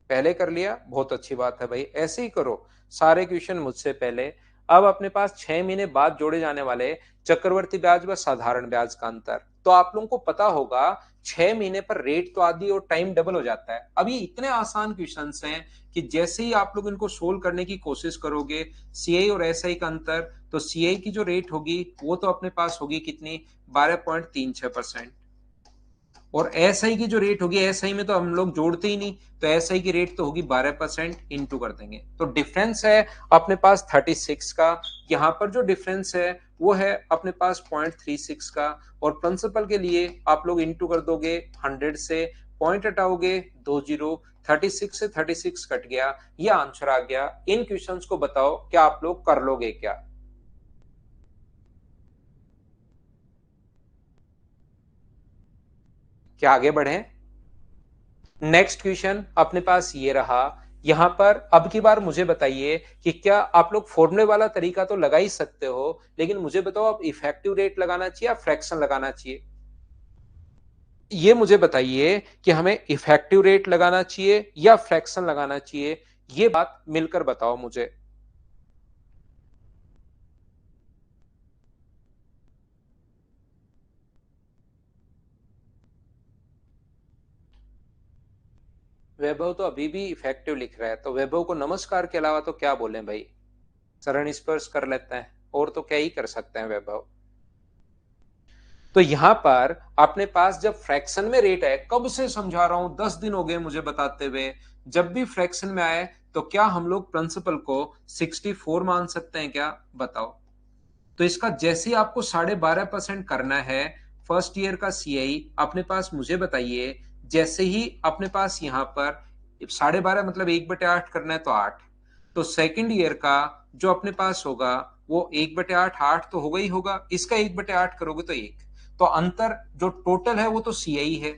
पहले कर लिया, बहुत अच्छी बात है भाई, ऐसे ही करो सारे क्वेश्चन मुझसे पहले। अब अपने पास 6 महीने बाद जोड़े जाने वाले चक्रवर्ती ब्याज व साधारण ब्याज का अंतर। तो आप लोगों को पता होगा 6 महीने पर रेट तो आधी और टाइम डबल हो जाता है। अब ये इतने आसान क्वेश्चन हैं कि जैसे ही आप लोग इनको सोल्व करने की कोशिश करोगे, सीआई और एसआई का अंतर, तो सीआई की जो रेट होगी वो तो अपने पास होगी कितनी, 12.36%। और एसआई की जो रेट होगी, एसआई में तो हम लोग जोड़ते ही नहीं, तो एसआई की रेट तो होगी 12%, इंटू कर देंगे तो डिफरेंस है अपने पास 36 का। यहाँ पर जो डिफरेंस है वो है अपने पास 0.36 का। और प्रिंसिपल के लिए आप लोग इंटू कर दोगे 100 से, पॉइंट हटाओगे 20, 36 से 36 कट गया, ये आंसर आ गया। इन क्वेश्चंस को बताओ क्या आप लोग कर लोगे क्या। क्या आगे बढ़े। नेक्स्ट क्वेश्चन अपने पास ये रहा। यहां पर अब की बार मुझे बताइए कि क्या आप लोग फॉर्मूले वाला तरीका तो लगा ही सकते हो, लेकिन मुझे बताओ आप इफेक्टिव रेट लगाना चाहिए या फ्रैक्शन लगाना चाहिए। ये मुझे बताइए कि हमें इफेक्टिव रेट लगाना चाहिए या फ्रैक्शन लगाना चाहिए, ये बात मिलकर बताओ मुझे। वैभव तो अभी भी इफेक्टिव लिख रहा है, तो वैभव को नमस्कार के अलावा तो क्या बोले भाई, चरण स्पर्श कर लेते हैं, और तो क्या ही कर सकते हैं वैभव। तो यहां पर अपने पास जब फ्रैक्शन में रेट है, कब से समझा रहा हूं, 10 दिन हो गए मुझे बताते हुए, जब भी फ्रैक्शन में आए तो क्या हम लोग प्रिंसिपल को 64 मान सकते हैं क्या, बताओ। तो इसका जैसे ही आपको 12.5% करना है, फर्स्ट ईयर का सीआई अपने पास मुझे बताइए, जैसे ही अपने पास यहां पर 12.5 मतलब 1/8 करना है तो 8। तो सेकंड ईयर का जो अपने पास होगा वो 1/8, 8 तो होगा ही होगा, इसका 1/8 करोगे तो 1। तो अंतर जो टोटल है वो तो सीआई है,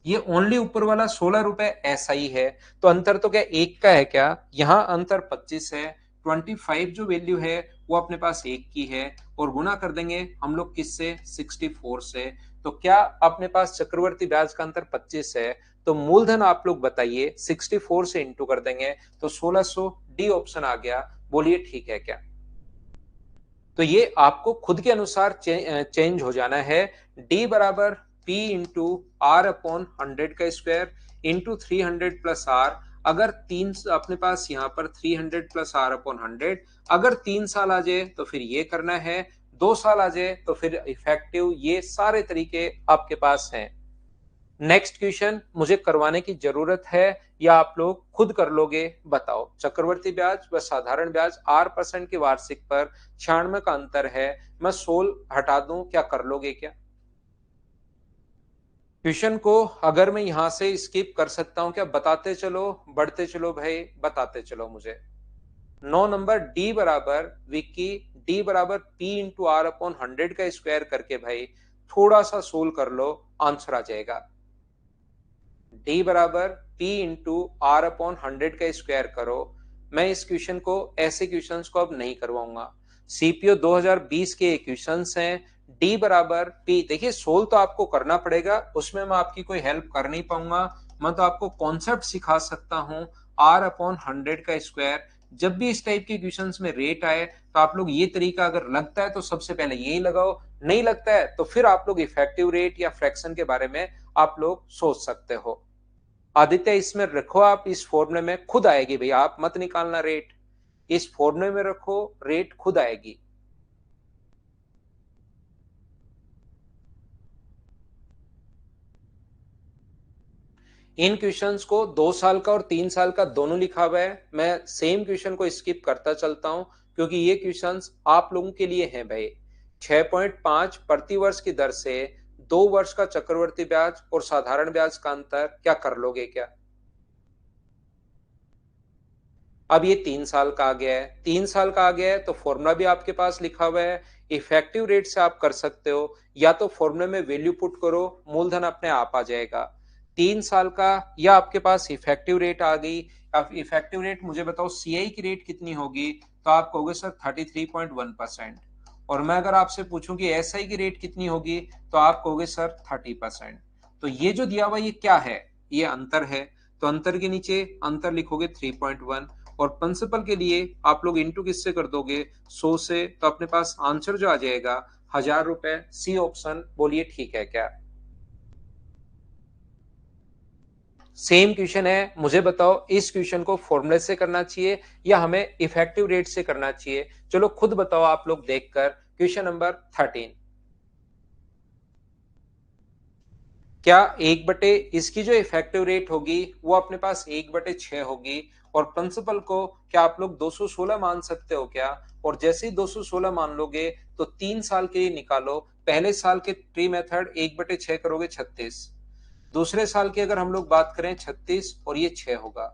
ये ओनली ऊपर वाला 16 रुपए ऐसा ही है। तो अंतर तो क्या एक का है क्या, यहाँ अंतर 25 है, 25 जो वैल्यू है वो अपने पास एक की है, और गुना कर देंगे हम लोग किससे, 64 से। तो क्या अपने पास चक्रवर्ती ब्याज का अंतर 25 है, तो मूलधन आप लोग बताइए 64 से इंटू कर देंगे तो 1600, डी ऑप्शन आ गया। बोलिए ठीक है क्या। तो ये आपको खुद के अनुसार चेंज हो जाना है। डी बराबर पी इंटू आर अपॉन 100 का स्क्वायर इंटू 300 प्लस आर। अगर तीन अपने पास यहाँ पर 300 प्लस आर अपॉन 100, अगर 3 साल आ जाए तो फिर ये करना है, 2 साल आ जाए तो फिर इफेक्टिव, ये सारे तरीके आपके पास हैं। नेक्स्ट क्वेश्चन मुझे करवाने की जरूरत है या आप लोग खुद कर लोगे, बताओ। चक्रवर्ती ब्याज व साधारण ब्याज 8% की वार्षिक पर 96 का अंतर है, मैं 16 हटा दूं, क्या कर लोगे क्या। क्वेश्चन को अगर मैं यहां से स्किप कर सकता हूं क्या, बताते चलो, बढ़ते चलो भाई, बताते चलो मुझे। 9 नंबर डी बराबर विक्की, डी बराबर पी इंटू आर अपॉन 100 का स्क्वायर करके भाई थोड़ा सा सोल्व कर लो, आंसर आ जाएगा। डी बराबर पी इंटू आर अपॉन 100 का स्क्वायर करो। मैं इस क्वेश्चन को, ऐसे क्वेश्चंस को अब नहीं करवाऊंगा, सीपीओ 2020 के क्वेश्चंस हैं। डी बराबर पी, देखिए सोल्व तो आपको करना पड़ेगा, उसमें मैं आपकी कोई हेल्प कर नहीं पाऊंगा, मैं तो आपको कॉन्सेप्ट सिखा सकता हूं। आर अपॉन 100 का स्क्वायर, जब भी इस टाइप के क्वेश्चंस में रेट आए तो आप लोग ये तरीका अगर लगता है तो सबसे पहले यही लगाओ, नहीं लगता है तो फिर आप लोग इफेक्टिव रेट या फ्रैक्शन के बारे में आप लोग सोच सकते हो। आदित्य इसमें रखो, आप इस फॉर्मूले में खुद आएगी भैया, आप मत निकालना रेट, इस फॉर्मूले में रखो, रेट खुद आएगी। इन क्वेश्चंस को 2 साल का और 3 साल का दोनों लिखा हुआ है, मैं सेम क्वेश्चन को स्किप करता चलता हूं क्योंकि ये क्वेश्चंस आप लोगों के लिए हैं भाई। 6.5 प्रति वर्ष की दर से 2 वर्ष का चक्रवर्ती ब्याज और साधारण ब्याज का अंतर, क्या कर लोगे क्या। अब ये 3 साल का आ गया है, 3 साल का आ गया है तो फॉर्मूला भी आपके पास लिखा हुआ है, इफेक्टिव रेट से आप कर सकते हो, या तो फॉर्मूले में वैल्यू पुट करो, मूलधन अपने आप आ जाएगा। 3 साल का, या आपके पास इफेक्टिव रेट आ गई। अब इफेक्टिव रेट मुझे बताओ सीआई की रेट कितनी होगी, तो आप कहोगे सर 33.1%। और मैं अगर आपसे पूछूं कि एसआई की रेट कितनी होगी, तो आप कहोगे सर 30%। तो ये जो दिया हुआ ये क्या है, ये अंतर है। तो अंतर के नीचे अंतर लिखोगे 3.1, और प्रिंसिपल के लिए आप लोग इंटू किससे कर दोगे, 100 से, तो अपने पास आंसर जो आ जाएगा 1000 रुपए। सी ऑप्शन बोलिए ठीक है क्या। सेम क्वेश्चन है, मुझे बताओ इस क्वेश्चन को फॉर्मूले से करना चाहिए या हमें इफेक्टिव रेट से करना चाहिए। चलो खुद बताओ आप लोग देखकर। क्वेश्चन नंबर 13, क्या 1/, इसकी जो इफेक्टिव रेट होगी वो अपने पास 1/6 होगी, और प्रिंसिपल को क्या आप लोग 216 मान सकते हो क्या। और जैसे ही 216 मान लोगे तो 3 साल के लिए निकालो। पहले साल के ट्री मेथड 1/6 करोगे 36, दूसरे साल की अगर हम लोग बात करें 36 और ये 6 होगा,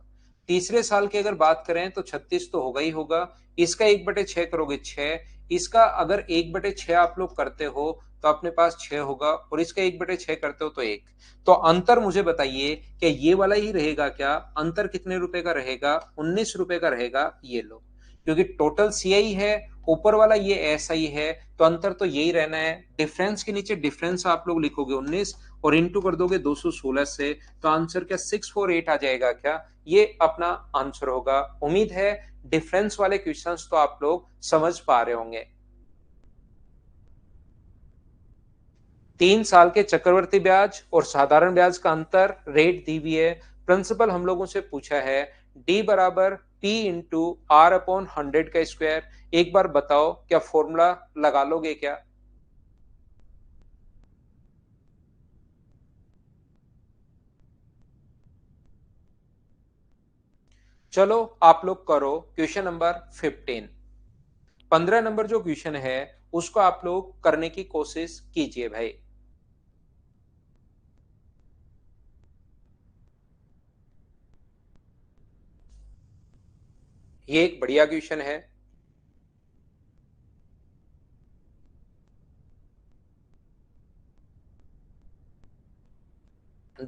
तीसरे साल की अगर बात करें तो 36 तो होगा ही होगा, इसका 1/6 करोगे 6, इसका अगर 1/6 आप लोग करते हो तो अपने पास 6 होगा, और इसका 1/6 करते हो तो 1। तो अंतर मुझे बताइए क्या ये वाला ही रहेगा क्या, अंतर कितने रुपए का रहेगा, 19 रुपए का रहेगा। ये लो, क्योंकि टोटल सीआई है, ऊपर वाला ये एसआई है, तो अंतर तो यही रहना है। डिफरेंस के नीचे डिफरेंस आप लोग लिखोगे 19 और इंटू कर दोगे 216 से, तो आंसर क्या 648 आ जाएगा क्या। ये अपना आंसर होगा। उम्मीद है डिफरेंस वाले क्वेश्चंस तो आप लोग समझ पा रहे होंगे। 3 साल के चक्रवर्ती ब्याज और साधारण ब्याज का अंतर रेट दी हुई है। प्रिंसिपल हम लोगों से पूछा है डी बराबर पी इंटू आर अपॉन 100 का स्क्वायर। एक बार बताओ क्या फॉर्मूला लगा लोगे क्या। चलो आप लोग करो क्वेश्चन नंबर 15। 15 नंबर जो क्वेश्चन है उसको आप लोग करने की कोशिश कीजिए भाई। ये एक बढ़िया क्वेश्चन है।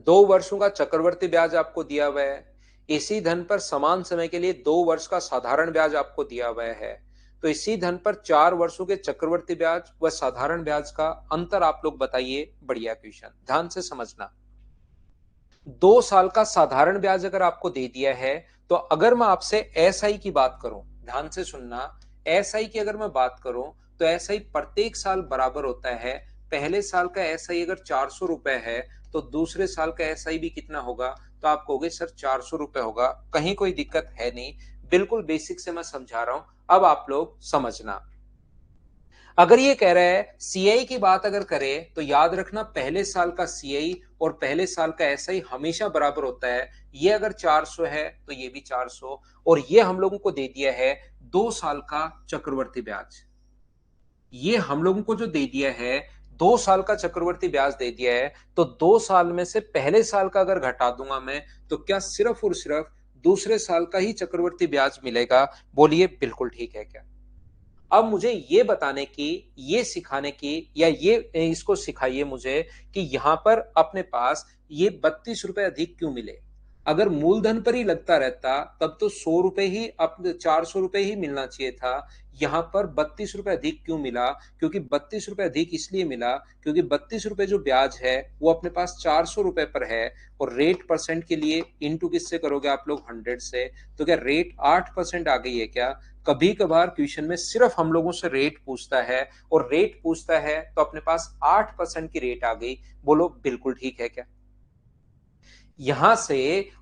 2 वर्षों का चक्रवर्ती ब्याज आपको दिया हुआ है, इसी धन पर समान समय के लिए 2 वर्ष का साधारण ब्याज आपको दिया हुआ है। तो इसी धन पर 4 वर्षों के चक्रवर्ती ब्याज व साधारण ब्याज का अंतर आप लोग बताइए। बढ़िया क्वेश्चन, ध्यान से समझना। 2 साल का साधारण ब्याज अगर आपको दे दिया है, तो अगर मैं आपसे एसआई की बात करूं, ध्यान से सुनना, एसआई की अगर मैं बात करूं तो एसआई प्रत्येक साल बराबर होता है। पहले साल का एसआई अगर 400 रुपए है तो दूसरे साल का एसआई भी कितना होगा, तो आप कहोगे सर 400 रुपए होगा। कहीं कोई दिक्कत है नहीं, बिल्कुल बेसिक से मैं समझा रहा हूं, अब आप लोग समझना। अगर ये कह रहा है सीआई की बात अगर करें तो याद रखना पहले साल का सीआई और पहले साल का एसआई हमेशा बराबर होता है। ये अगर 400 है तो ये भी 400, और ये हम लोगों को दे दिया है 2 साल का चक्रवर्ती ब्याज। ये हम लोगों को जो दे दिया है 2 साल का चक्रवर्ती ब्याज दे दिया है, तो 2 साल में से पहले साल का अगर घटा दूंगा मैं, तो क्या सिर्फ और सिर्फ दूसरे साल का ही चक्रवर्ती ब्याज मिलेगा। बोलिए बिल्कुल ठीक है क्या। अब मुझे ये बताने की, ये सिखाने की, या ये इसको सिखाइए मुझे कि यहां पर अपने पास ये 32 रुपए अधिक क्यों मिले। अगर मूलधन पर ही लगता रहता तब तो 100 रुपए ही, अपने 400 रुपए ही मिलना चाहिए था। यहां पर 32 रुपए अधिक क्यों मिला, क्योंकि 32 रुपए अधिक इसलिए मिला क्योंकि 32 रुपए जो ब्याज है वो अपने पास 400 रुपए पर है, और रेट परसेंट के लिए इंटू किससे करोगे आप लोग 100 से। तो क्या रेट 8% आ गई है क्या। कभी कभार क्वेश्चन में सिर्फ हम लोगों से रेट पूछता है, और रेट पूछता है तो अपने पास 8% की रेट आ गई। बोलो बिल्कुल ठीक है क्या। यहां से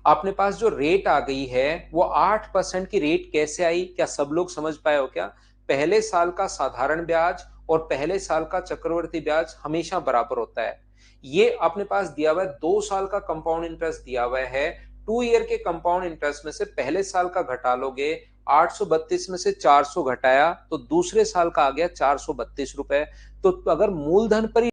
अपने पास जो रेट आ गई है वो 8% की रेट कैसे आई, क्या सब लोग समझ पाए हो क्या। पहले साल का साधारण ब्याज और पहले साल का चक्रवर्ती ब्याज हमेशा बराबर होता है। ये अपने पास दिया हुआ है 2 साल का कंपाउंड इंटरेस्ट दिया हुआ है। 2 ईयर के कंपाउंड इंटरेस्ट में से पहले साल का घटा लोगे, 832 में से 400 घटाया तो दूसरे साल का आ गया 432 रुपए। तो अगर मूलधन पर ही